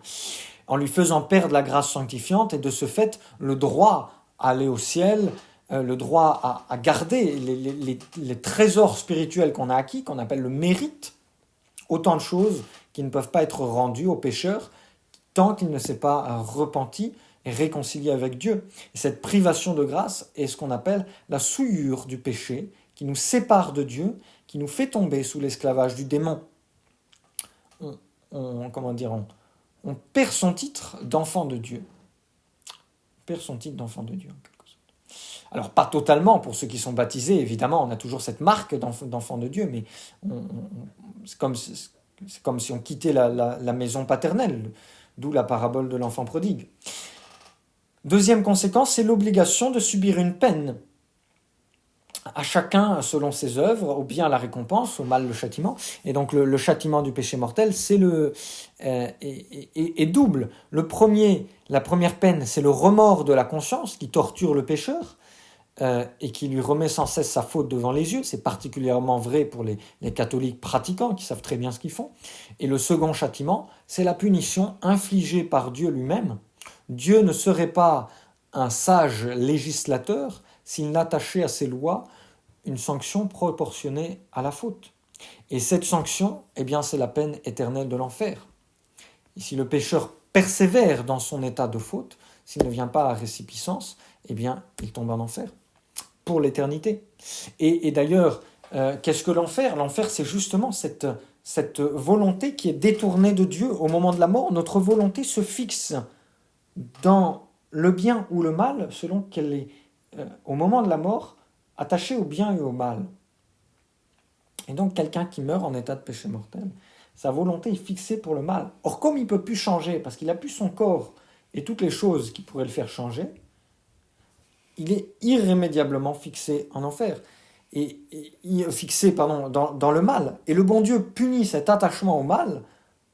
en lui faisant perdre la grâce sanctifiante et de ce fait le droit à aller au ciel, le droit à garder les trésors spirituels qu'on a acquis, qu'on appelle le mérite, autant de choses qui ne peuvent pas être rendues au pécheur tant qu'il ne s'est pas repenti et réconcilié avec Dieu. Et cette privation de grâce est ce qu'on appelle la souillure du péché, qui nous sépare de Dieu, qui nous fait tomber sous l'esclavage du démon. On perd son titre d'enfant de Dieu. On perd son titre d'enfant de Dieu, en quelque sorte. Alors, pas totalement, pour ceux qui sont baptisés, évidemment, on a toujours cette marque d'enfant de Dieu, mais c'est comme si on quittait la maison paternelle, d'où la parabole de l'enfant prodigue. Deuxième conséquence, c'est l'obligation de subir une peine. à chacun selon ses œuvres, au bien la récompense, au mal le châtiment. Et donc le châtiment du péché mortel, c'est est double. La première peine, c'est le remords de la conscience qui torture le pécheur et qui lui remet sans cesse sa faute devant les yeux. C'est particulièrement vrai pour les catholiques pratiquants qui savent très bien ce qu'ils font. Et le second châtiment, c'est la punition infligée par Dieu lui-même. Dieu ne serait pas un sage législateur s'il n'attachait à ses lois une sanction proportionnée à la faute. Et cette sanction, eh bien, c'est la peine éternelle de l'enfer. Et si le pécheur persévère dans son état de faute, s'il ne vient pas à récipiscence, eh bien, il tombe en enfer pour l'éternité. Et d'ailleurs, qu'est-ce que l'enfer? L'enfer, c'est justement cette volonté qui est détournée de Dieu au moment de la mort. Notre volonté se fixe dans le bien ou le mal, selon qu'elle est, au moment de la mort, attachée au bien et au mal. Et donc, quelqu'un qui meurt en état de péché mortel, sa volonté est fixée pour le mal. Or, comme il ne peut plus changer, parce qu'il n'a plus son corps et toutes les choses qui pourraient le faire changer, il est irrémédiablement fixé en enfer. Fixé dans le mal. Et le bon Dieu punit cet attachement au mal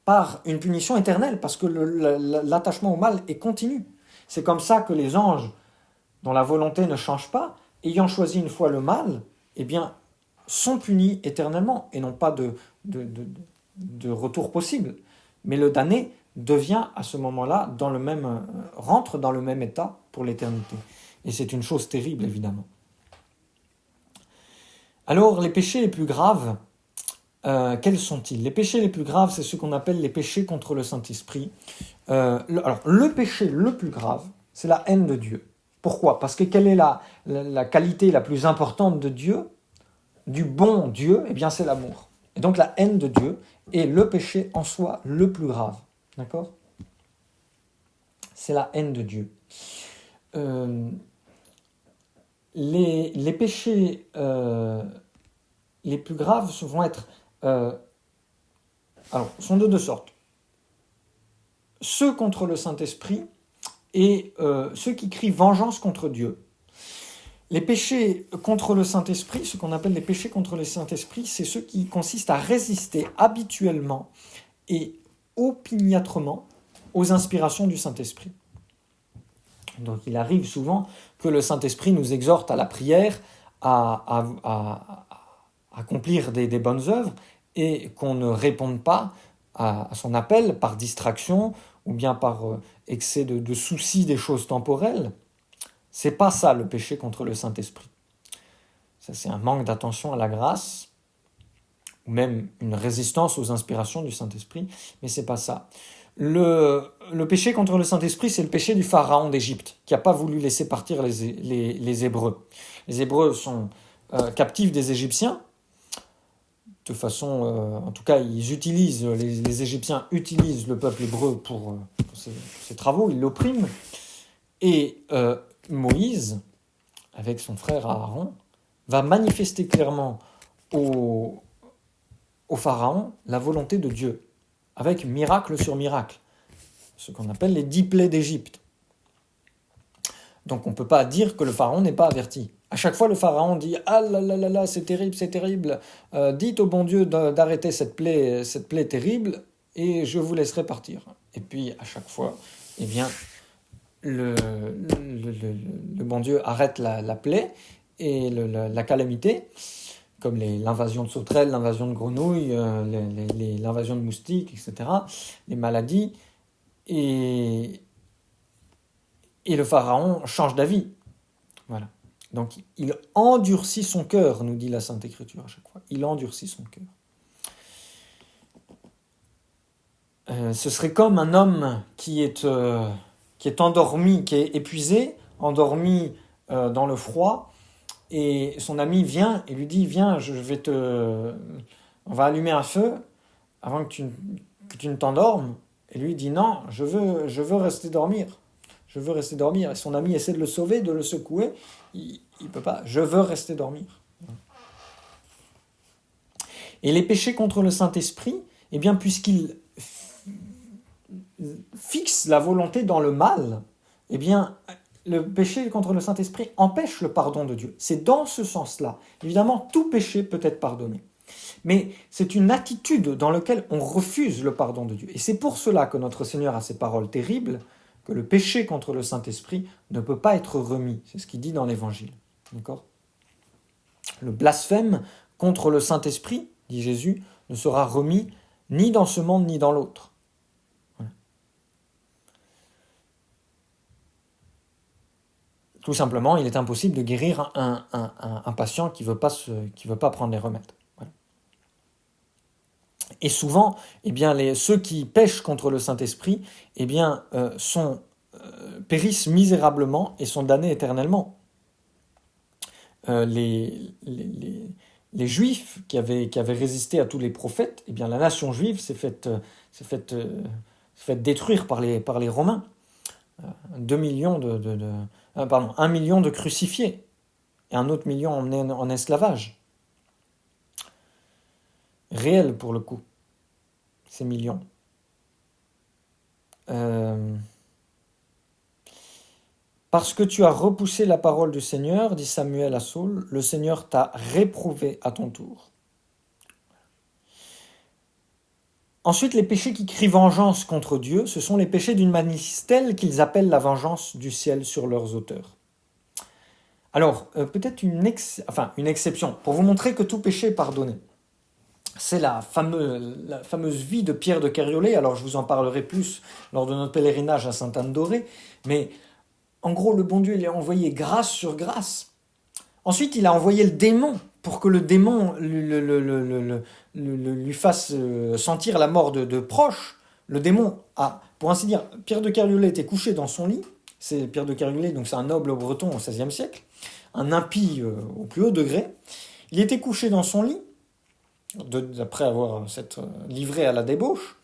par une punition éternelle, parce que l'attachement au mal est continu. C'est comme ça que les anges, dont la volonté ne change pas, ayant choisi une fois le mal, eh bien, sont punis éternellement, et n'ont pas de retour possible. Mais le damné devient à ce moment-là, rentre dans le même état pour l'éternité. Et c'est une chose terrible, évidemment. Alors, les péchés les plus graves, quels sont-ils? Les péchés les plus graves, c'est ce qu'on appelle les péchés contre le Saint-Esprit. Alors, le péché le plus grave, c'est la haine de Dieu. Pourquoi? Parce que quelle est la qualité la plus importante de Dieu, du bon Dieu? Eh bien, c'est l'amour. Et donc, la haine de Dieu est le péché en soi le plus grave. D'accord? C'est la haine de Dieu. Les péchés les plus graves vont être... sont de deux sortes. Ceux contre le Saint-Esprit et ceux qui crient vengeance contre Dieu. Les péchés contre le Saint-Esprit, ce qu'on appelle les péchés contre le Saint-Esprit, c'est ceux qui consistent à résister habituellement et opiniâtrement aux inspirations du Saint-Esprit. Donc il arrive souvent que le Saint-Esprit nous exhorte à la prière, à accomplir des bonnes œuvres, et qu'on ne réponde pas à son appel par distraction ou bien par excès de soucis des choses temporelles. C'est pas ça le péché contre le Saint-Esprit. Ça, c'est un manque d'attention à la grâce, ou même une résistance aux inspirations du Saint-Esprit, mais c'est pas ça. Le péché contre le Saint-Esprit, c'est le péché du pharaon d'Égypte, qui n'a pas voulu laisser partir les Hébreux. Les Hébreux sont captifs des Égyptiens, de façon, en tout cas, les Égyptiens utilisent le peuple hébreu pour ses travaux, ils l'oppriment. Et Moïse, avec son frère Aaron, va manifester clairement au Pharaon la volonté de Dieu, avec miracle sur miracle, ce qu'on appelle les 10 plaies d'Égypte. Donc on ne peut pas dire que le Pharaon n'est pas averti. À chaque fois, le Pharaon dit « Ah là là là là, c'est terrible, dites au bon Dieu d'arrêter cette plaie terrible, et je vous laisserai partir. » Et puis, à chaque fois, eh bien, le bon Dieu arrête la plaie et la calamité, comme l'invasion de sauterelles, l'invasion de grenouilles, l'invasion de moustiques, etc., les maladies, et le Pharaon change d'avis. Voilà. Donc, il endurcit son cœur, nous dit la Sainte Écriture à chaque fois. Il endurcit son cœur. Ce serait comme un homme qui est endormi, qui est épuisé, endormi dans le froid, et son ami vient et lui dit « Viens, on va allumer un feu avant que tu ne t'endormes. » Et lui dit « Non, je veux rester dormir. Je veux rester dormir. » Et son ami essaie de le sauver, de le secouer. Il ne peut pas. « Je veux rester dormir. » Et les péchés contre le Saint-Esprit, eh bien, puisqu'ils fixent la volonté dans le mal, eh bien, le péché contre le Saint-Esprit empêche le pardon de Dieu. C'est dans ce sens-là. Évidemment, tout péché peut être pardonné. Mais c'est une attitude dans laquelle on refuse le pardon de Dieu. Et c'est pour cela que notre Seigneur a ces paroles terribles, que le péché contre le Saint-Esprit ne peut pas être remis. C'est ce qu'il dit dans l'Évangile. D'accord ? Le blasphème contre le Saint-Esprit, dit Jésus, ne sera remis ni dans ce monde ni dans l'autre. Voilà. Tout simplement, il est impossible de guérir un patient qui veut pas prendre les remèdes. Voilà. Et souvent, eh bien, ceux qui pêchent contre le Saint-Esprit, eh bien, périssent misérablement et sont damnés éternellement. Les Juifs qui avaient résisté à tous les prophètes, eh bien, la nation juive s'est faite détruire par les Romains. 1 million de crucifiés et un autre million emmenés en esclavage. Réel pour le coup, ces millions. Parce que tu as repoussé la parole du Seigneur, dit Samuel à Saul, le Seigneur t'a réprouvé à ton tour. Ensuite, les péchés qui crient vengeance contre Dieu, ce sont les péchés d'une malice telle qu'ils appellent la vengeance du ciel sur leurs auteurs. Alors, peut-être une exception, pour vous montrer que tout péché est pardonné. C'est la fameuse vie de Pierre de Kériolet. Alors, je vous en parlerai plus lors de notre pèlerinage à Sainte-Anne-d'Auray, mais en gros, le bon Dieu, il a envoyé grâce sur grâce. Ensuite, il a envoyé le démon pour que le démon lui fasse sentir la mort de proche. Le démon a, pour ainsi dire, Pierre de Kériolet était couché dans son lit. C'est Pierre de Kériolet, donc c'est un noble breton au XVIe siècle, un impie au plus haut degré. Il était couché dans son lit, après avoir s'être livré à la débauche,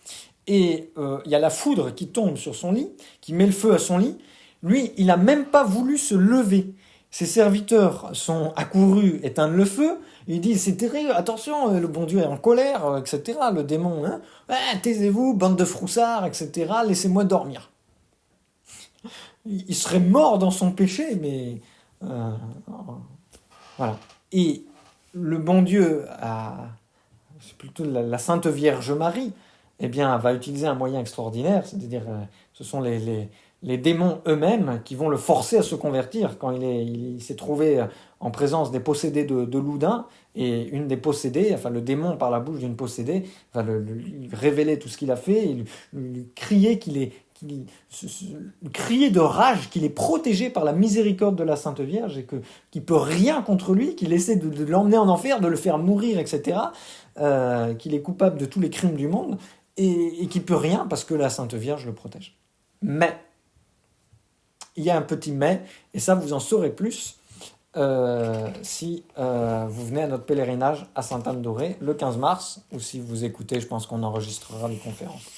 et il y a la foudre qui tombe sur son lit, qui met le feu à son lit. Lui, il n'a même pas voulu se lever. Ses serviteurs sont accourus éteindre le feu. Ils disent, c'est terrible, attention, le bon Dieu est en colère, etc. Le démon, taisez-vous, bande de froussards, etc. Laissez-moi dormir. Il serait mort dans son péché, mais... voilà. Et le bon Dieu, c'est plutôt la Sainte Vierge Marie, eh bien, va utiliser un moyen extraordinaire, c'est-à-dire, ce sont les démons eux-mêmes qui vont le forcer à se convertir quand il s'est trouvé en présence des possédés de Loudun, et une des possédées, enfin le démon par la bouche d'une possédée, va lui révéler tout ce qu'il a fait, et lui crier crier de rage qu'il est protégé par la miséricorde de la Sainte Vierge, et qu'il peut rien contre lui, qu'il essaie de l'emmener en enfer, de le faire mourir, etc., qu'il est coupable de tous les crimes du monde, et qu'il peut rien parce que la Sainte Vierge le protège. Mais il y a un petit mais, et ça vous en saurez plus si vous venez à notre pèlerinage à Sainte-Anne-d'Auray le 15 mars, ou si vous écoutez, je pense qu'on enregistrera les conférences.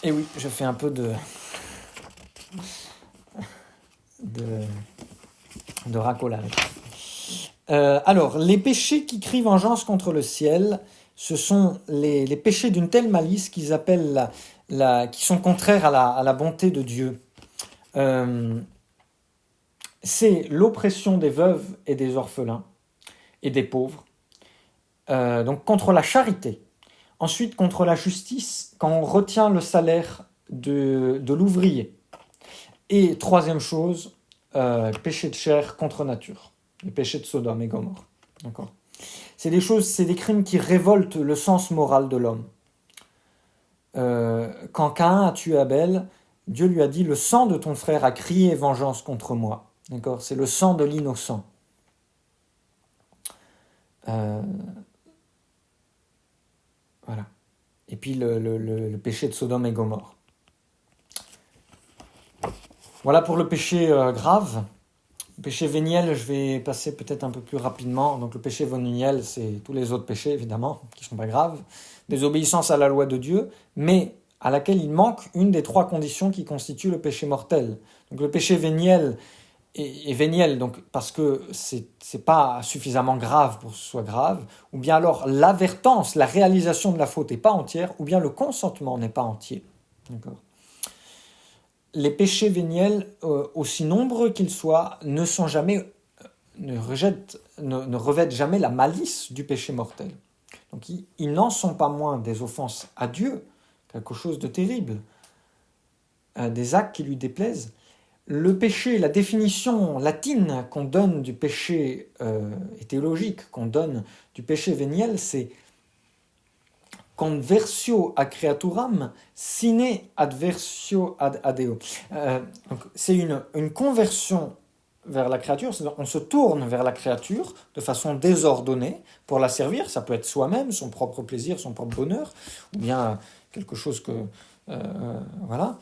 Et oui, je fais un peu de racolage. Alors, les péchés qui crient vengeance contre le ciel, ce sont les péchés d'une telle malice qu'ils appellent qui sont contraires à la bonté de Dieu. C'est l'oppression des veuves et des orphelins et des pauvres. Donc contre la charité. Ensuite, contre la justice, quand on retient le salaire de l'ouvrier. Et troisième chose, péché de chair contre nature. Le péché de Sodome et Gomorrhe. D'accord. C'est des crimes qui révoltent le sens moral de l'homme. Quand Caïn a tué Abel, Dieu lui a dit « Le sang de ton frère a crié vengeance contre moi ». D'accord. C'est le sang de l'innocent. Voilà. Et puis le péché de Sodome et Gomorrhe. Voilà pour le péché grave. Le péché véniel, je vais passer peut-être un peu plus rapidement. Donc le péché véniel, c'est tous les autres péchés, évidemment, qui ne sont pas graves. Désobéissance à la loi de Dieu, mais à laquelle il manque une des trois conditions qui constituent le péché mortel. Donc le péché véniel est véniel, donc, parce que c'est pas suffisamment grave pour que ce soit grave, ou bien alors l'avertance, la réalisation de la faute n'est pas entière, ou bien le consentement n'est pas entier. D'accord. les péchés véniels, aussi nombreux qu'ils soient, ne revêtent jamais la malice du péché mortel. Donc ils n'en sont pas moins des offenses à Dieu, quelque chose de terrible, des actes qui lui déplaisent. Le péché, la définition latine qu'on donne du péché, et théologique qu'on donne du péché véniel, c'est conversio a creaturam sine adversio ad Deo. Donc c'est une conversion vers la créature, c'est-à-dire on se tourne vers la créature de façon désordonnée pour la servir. Ça peut être soi-même, son propre plaisir, son propre bonheur, ou bien quelque chose que... voilà.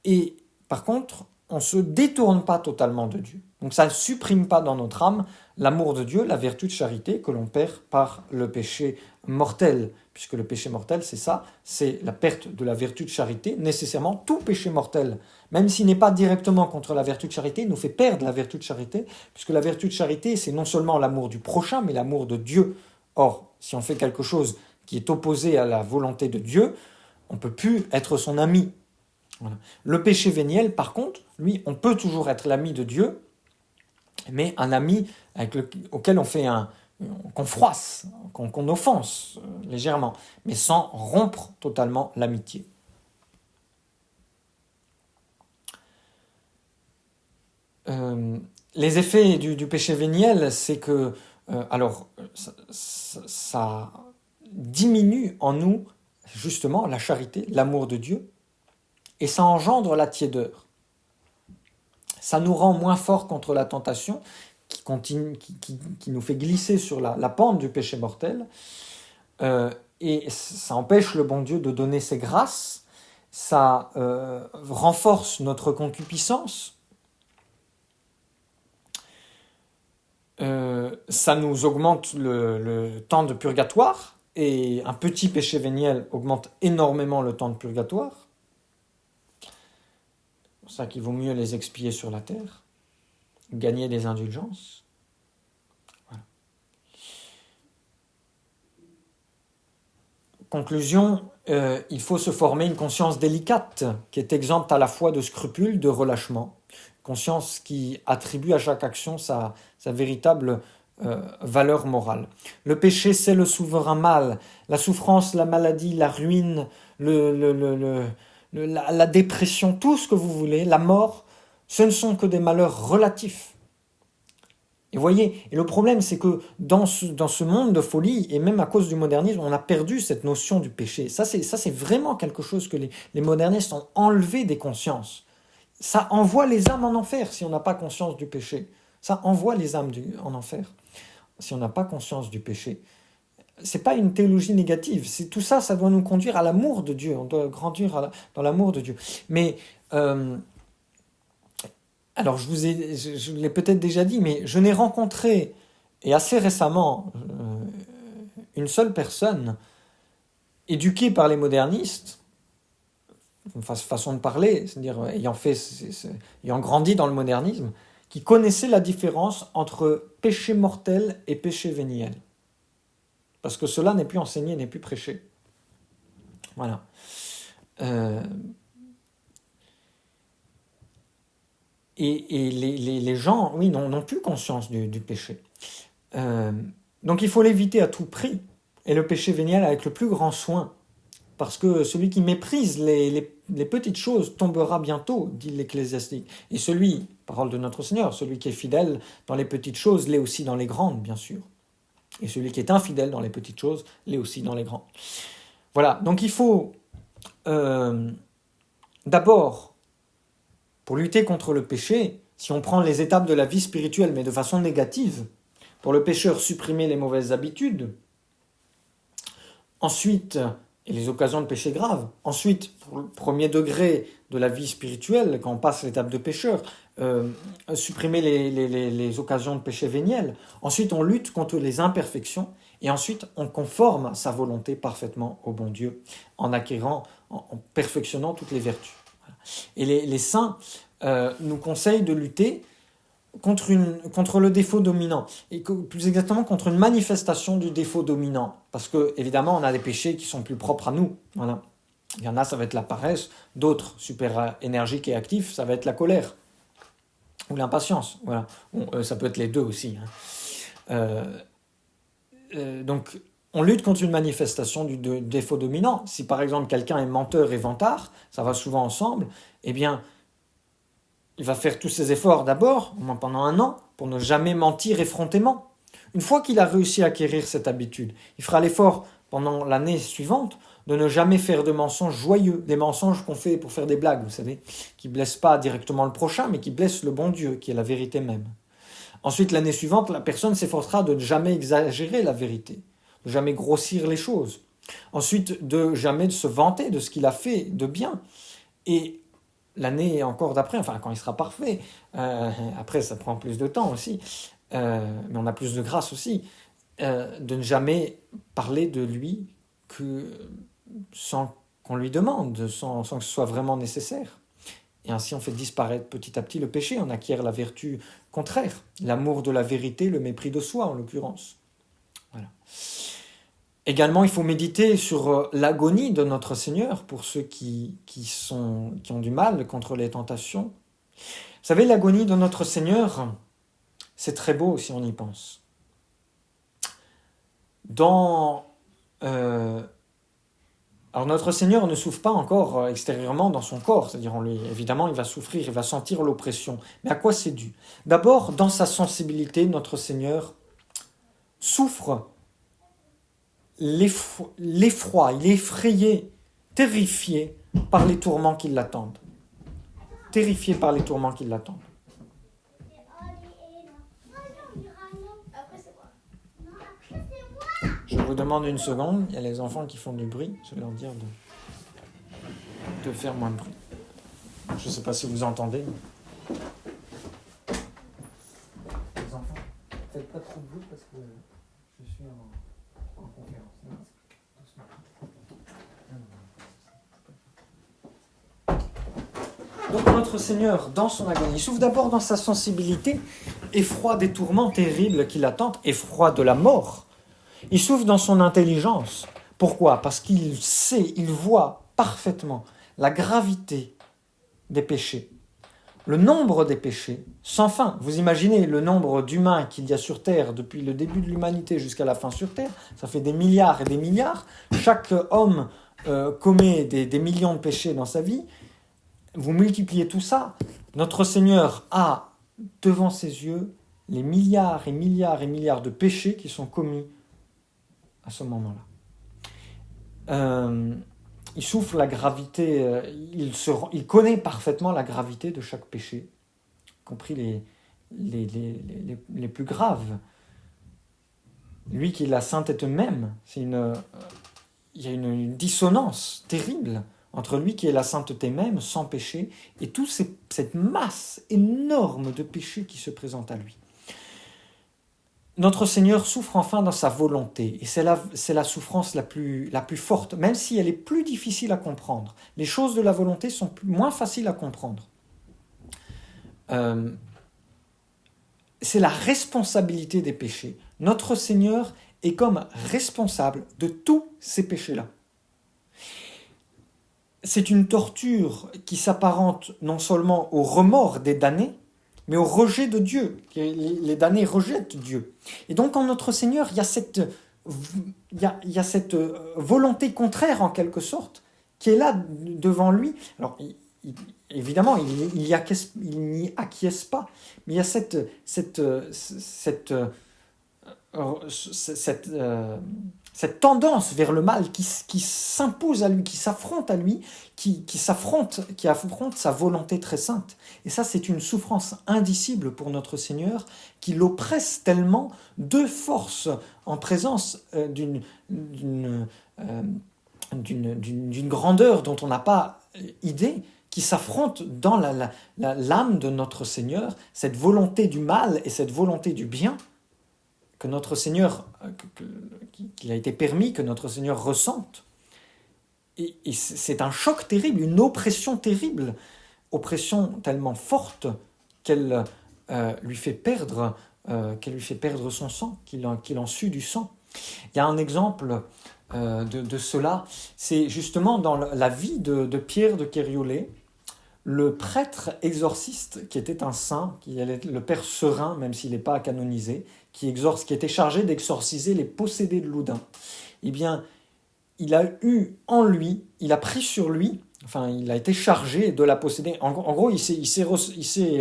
Et par contre, on ne se détourne pas totalement de Dieu. Donc ça ne supprime pas dans notre âme l'amour de Dieu, la vertu de charité que l'on perd par le péché mortel. Puisque le péché mortel, c'est ça, c'est la perte de la vertu de charité. Nécessairement, tout péché mortel, même s'il n'est pas directement contre la vertu de charité, nous fait perdre la vertu de charité, puisque la vertu de charité, c'est non seulement l'amour du prochain, mais l'amour de Dieu. Or, si on fait quelque chose qui est opposé à la volonté de Dieu, on ne peut plus être son ami. Voilà. Le péché véniel, par contre, lui, on peut toujours être l'ami de Dieu, mais un ami auquel qu'on froisse, qu'on offense légèrement, mais sans rompre totalement l'amitié. Les effets du péché véniel, c'est que ça diminue en nous justement la charité, l'amour de Dieu, et ça engendre la tiédeur. Ça nous rend moins forts contre la tentation qui nous fait glisser sur la pente du péché mortel. Et ça empêche le bon Dieu de donner ses grâces. Ça renforce notre concupiscence. Ça nous augmente le temps de purgatoire. Et un petit péché véniel augmente énormément le temps de purgatoire. C'est pour ça qu'il vaut mieux les expier sur la terre, gagner des indulgences. Voilà. Conclusion, il faut se former une conscience délicate, qui est exempte à la fois de scrupules, de relâchement. Conscience qui attribue à chaque action sa véritable valeur morale. Le péché, c'est le souverain mal. La souffrance, la maladie, la ruine, la dépression, tout ce que vous voulez, la mort, ce ne sont que des malheurs relatifs. Et vous voyez, et le problème, c'est que dans ce monde de folie, et même à cause du modernisme, on a perdu cette notion du péché. Ça, c'est vraiment quelque chose que les modernistes ont enlevé des consciences. Ça envoie les âmes en enfer si on n'a pas conscience du péché. Ça envoie les âmes en enfer si on n'a pas conscience du péché. C'est pas une théologie négative. C'est tout ça, ça doit nous conduire à l'amour de Dieu. On doit grandir dans l'amour de Dieu. Mais alors, je l'ai peut-être déjà dit, mais je n'ai rencontré, et assez récemment, une seule personne éduquée par les modernistes, façon de parler, c'est-à-dire ayant grandi dans le modernisme, qui connaissait la différence entre péché mortel et péché véniel. Parce que cela n'est plus enseigné, n'est plus prêché. Voilà. Et les gens, oui, n'ont plus conscience du péché. Donc il faut l'éviter à tout prix. Et le péché véniel avec le plus grand soin. Parce que celui qui méprise les petites choses tombera bientôt, dit l'Ecclésiastique. Et celui, parole de notre Seigneur, celui qui est fidèle dans les petites choses, l'est aussi dans les grandes, bien sûr. Et celui qui est infidèle dans les petites choses, l'est aussi dans les grandes. Voilà, donc il faut d'abord, pour lutter contre le péché, si on prend les étapes de la vie spirituelle, mais de façon négative, pour le pécheur, supprimer les mauvaises habitudes. Ensuite, et les occasions de péché grave. Ensuite, pour le premier degré de la vie spirituelle, quand on passe l'étape de pécheur, supprimer les occasions de péché véniel. Ensuite, on lutte contre les imperfections. Et ensuite, on conforme sa volonté parfaitement au bon Dieu, en acquérant, en perfectionnant toutes les vertus. Et les saints nous conseillent de lutter contre le défaut dominant, et plus exactement contre une manifestation du défaut dominant, parce que évidemment on a des péchés qui sont plus propres à nous, voilà. Il y en a, ça va être la paresse, d'autres, super énergiques et actifs, ça va être la colère ou l'impatience. Voilà. Bon, ça peut être les deux aussi. Donc, on lutte contre une manifestation du défaut dominant. Si par exemple quelqu'un est menteur et vantard, ça va souvent ensemble, eh bien, il va faire tous ses efforts d'abord, au moins pendant 1 an, pour ne jamais mentir effrontément. Une fois qu'il a réussi à acquérir cette habitude, il fera l'effort pendant l'année suivante de ne jamais faire de mensonges joyeux, des mensonges qu'on fait pour faire des blagues, vous savez, qui ne blessent pas directement le prochain, mais qui blessent le bon Dieu, qui est la vérité même. Ensuite, l'année suivante, la personne s'efforcera de ne jamais exagérer la vérité, de jamais grossir les choses. Ensuite, de jamais se vanter de ce qu'il a fait de bien. Et l'année encore d'après, enfin quand il sera parfait, après ça prend plus de temps aussi, mais on a plus de grâce aussi, de ne jamais parler de lui sans qu'on lui demande, sans que ce soit vraiment nécessaire. Et ainsi on fait disparaître petit à petit le péché, on acquiert la vertu contraire, l'amour de la vérité, le mépris de soi en l'occurrence. Voilà. Également, il faut méditer sur l'agonie de notre Seigneur pour ceux qui ont du mal contre les tentations. Vous savez, l'agonie de notre Seigneur, c'est très beau si on y pense. Alors notre Seigneur ne souffre pas encore extérieurement dans son corps, c'est-à-dire évidemment il va souffrir, il va sentir l'oppression. Mais à quoi c'est dû ? D'abord, dans sa sensibilité, notre Seigneur souffre l'effroi, il est effrayé, terrifié par les tourments qui l'attendent. Terrifié par les tourments qui l'attendent. Je vous demande une seconde, il y a les enfants qui font du bruit, je vais leur dire de faire moins de bruit. Je ne sais pas si vous entendez. Les enfants, faites pas trop de bruit parce que je suis en conférence. Donc notre Seigneur, dans son agonie, il souffre d'abord dans sa sensibilité, effroi des tourments terribles qui l'attendent, effroi de la mort. Il souffre dans son intelligence. Pourquoi ? Parce qu'il sait, il voit parfaitement la gravité des péchés. Le nombre des péchés, sans fin. Vous imaginez le nombre d'humains qu'il y a sur Terre depuis le début de l'humanité jusqu'à la fin sur Terre, ça fait des milliards et des milliards. Chaque homme commet des millions de péchés dans sa vie. Vous multipliez tout ça, notre Seigneur a devant ses yeux les milliards et milliards et milliards de péchés qui sont commis à ce moment-là. Il souffre la gravité, il connaît parfaitement la gravité de chaque péché, y compris les plus graves. Lui qui est la sainteté même, il y a une dissonance terrible entre lui qui est la sainteté même, sans péché, et toute cette masse énorme de péchés qui se présente à lui. Notre Seigneur souffre enfin dans sa volonté, et c'est la souffrance la plus forte, même si elle est plus difficile à comprendre. Les choses de la volonté sont moins faciles à comprendre. C'est la responsabilité des péchés. Notre Seigneur est comme responsable de tous ces péchés-là. C'est une torture qui s'apparente non seulement au remords des damnés, mais au rejet de Dieu. Les damnés rejettent Dieu. Et donc en notre Seigneur, il y a cette volonté contraire en quelque sorte, qui est là devant lui. Alors évidemment, il n'y acquiesce pas, mais il y a cette tendance vers le mal qui s'impose à lui, qui s'affronte à lui, qui affronte sa volonté très sainte. Et ça, c'est une souffrance indicible pour notre Seigneur, qui l'oppresse tellement de force en présence d'une grandeur dont on n'a pas idée, qui s'affronte dans l'âme de notre Seigneur, cette volonté du mal et cette volonté du bien, que notre Seigneur, qu'il a été permis que notre Seigneur ressente. Et c'est un choc terrible, une oppression terrible, oppression tellement forte qu'elle lui fait perdre son sang, qu'il en sue du sang. Il y a un exemple de cela, c'est justement dans la vie de Pierre de Kériolé, le prêtre exorciste, qui était un saint, qui est le père Serin, même s'il n'est pas canonisé, qui était chargé d'exorciser les possédés de Loudun. Eh bien, il a eu en lui, il a pris sur lui, enfin, il a été chargé de la posséder. En gros, il s'est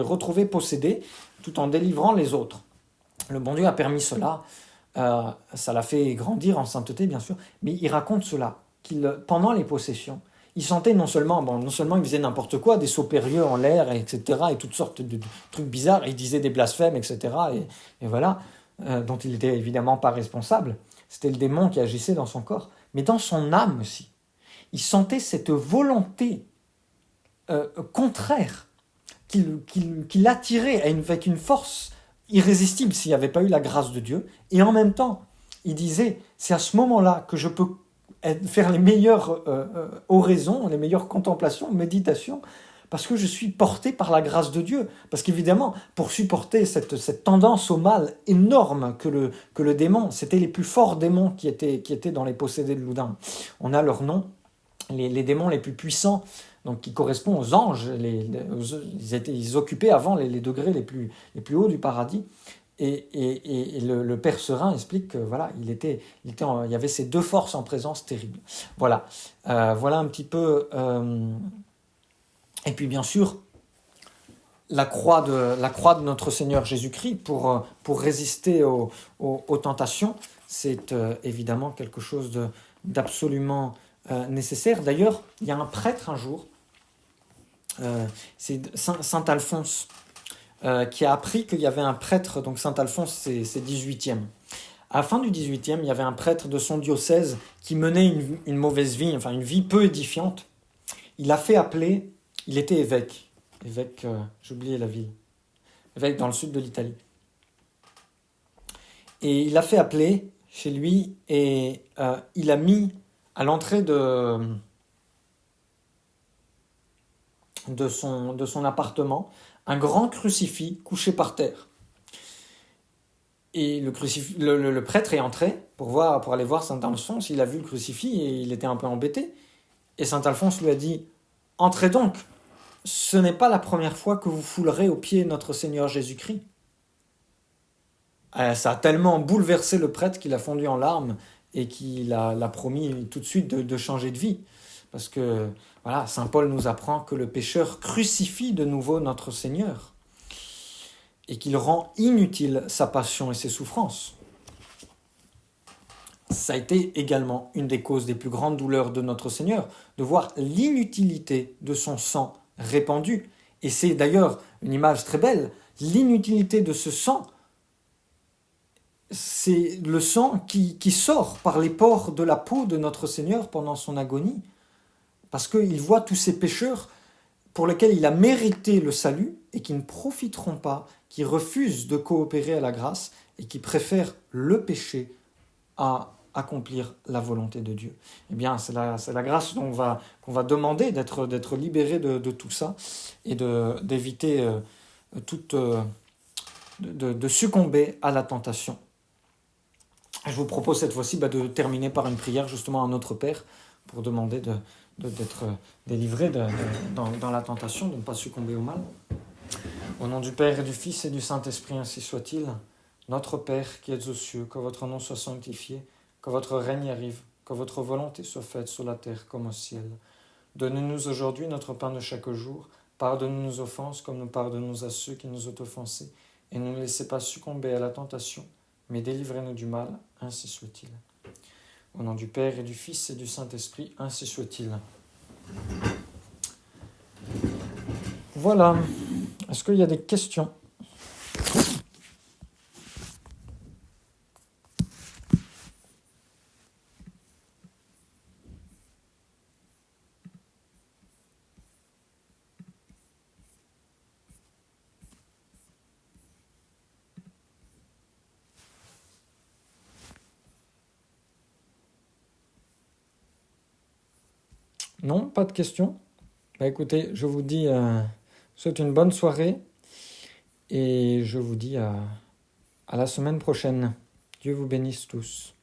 retrouvé possédé tout en délivrant les autres. Le bon Dieu a permis cela. Ça l'a fait grandir en sainteté, bien sûr. Mais il raconte cela, pendant les possessions, il sentait non seulement il faisait n'importe quoi, des sauts périlleux en l'air, etc., et toutes sortes de trucs bizarres, il disait des blasphèmes, etc., et voilà, dont il n'était évidemment pas responsable. C'était le démon qui agissait dans son corps. Mais dans son âme aussi, il sentait cette volonté contraire qui l'attirait avec une force irrésistible s'il n'y avait pas eu la grâce de Dieu. Et en même temps, il disait, c'est à ce moment-là que je peux faire les meilleures oraisons, les meilleures contemplations, méditations, parce que je suis porté par la grâce de Dieu. Parce qu'évidemment, pour supporter cette tendance au mal énorme que le démon, c'était les plus forts démons qui étaient dans les possédés de Loudun. On a leur nom, les démons les plus puissants, donc qui correspondent aux anges. Ils occupaient avant les degrés les plus hauts du paradis. Et le père Serin explique que voilà, il y avait ces deux forces en présence terribles. Voilà, voilà un petit peu. Et puis bien sûr, la croix de notre Seigneur Jésus-Christ pour résister aux tentations, c'est évidemment quelque chose d'absolument nécessaire. D'ailleurs, il y a un prêtre un jour, c'est Saint Alphonse, qui a appris qu'il y avait un prêtre, donc Saint Alphonse c'est 18e. À la fin du 18e, il y avait un prêtre de son diocèse qui menait une mauvaise vie, enfin une vie peu édifiante. Il a fait appeler, il était évêque, j'ai oublié la ville, évêque dans le sud de l'Italie. Et il a fait appeler chez lui et il a mis à l'entrée de son appartement un grand crucifix couché par terre. Et le prêtre est entré pour aller voir Saint Alphonse. Il a vu le crucifix et il était un peu embêté. Et Saint Alphonse lui a dit « Entrez donc, ce n'est pas la première fois que vous foulerez aux pieds notre Seigneur Jésus-Christ. » Ça a tellement bouleversé le prêtre qu'il a fondu en larmes et qu'il a promis tout de suite de changer de vie. Parce que voilà, Saint Paul nous apprend que le pécheur crucifie de nouveau notre Seigneur et qu'il rend inutile sa passion et ses souffrances. Ça a été également une des causes des plus grandes douleurs de notre Seigneur, de voir l'inutilité de son sang répandu. Et c'est d'ailleurs une image très belle, l'inutilité de ce sang, c'est le sang qui sort par les pores de la peau de notre Seigneur pendant son agonie, parce qu'il voit tous ces pécheurs pour lesquels il a mérité le salut et qui ne profiteront pas, qui refusent de coopérer à la grâce et qui préfèrent le péché à accomplir la volonté de Dieu. Eh bien, c'est la grâce qu'on va demander d'être libéré de tout ça et d'éviter de succomber à la tentation. Je vous propose cette fois-ci de terminer par une prière justement à notre Père pour demander d'être délivré dans la tentation, de ne pas succomber au mal. Au nom du Père et du Fils et du Saint-Esprit, ainsi soit-il. Notre Père qui êtes aux cieux, que votre nom soit sanctifié, que votre règne arrive, que votre volonté soit faite sur la terre comme au ciel. Donnez-nous aujourd'hui notre pain de chaque jour. Pardonnez nos offenses comme nous pardonnons à ceux qui nous ont offensés. Et ne nous laissez pas succomber à la tentation, mais délivrez-nous du mal, ainsi soit-il. Au nom du Père et du Fils et du Saint-Esprit, ainsi soit-il. Voilà. Est-ce qu'il y a des questions ? Non, pas de questions. Écoutez, je vous dis, souhaite une bonne soirée et je vous dis à la semaine prochaine. Dieu vous bénisse tous.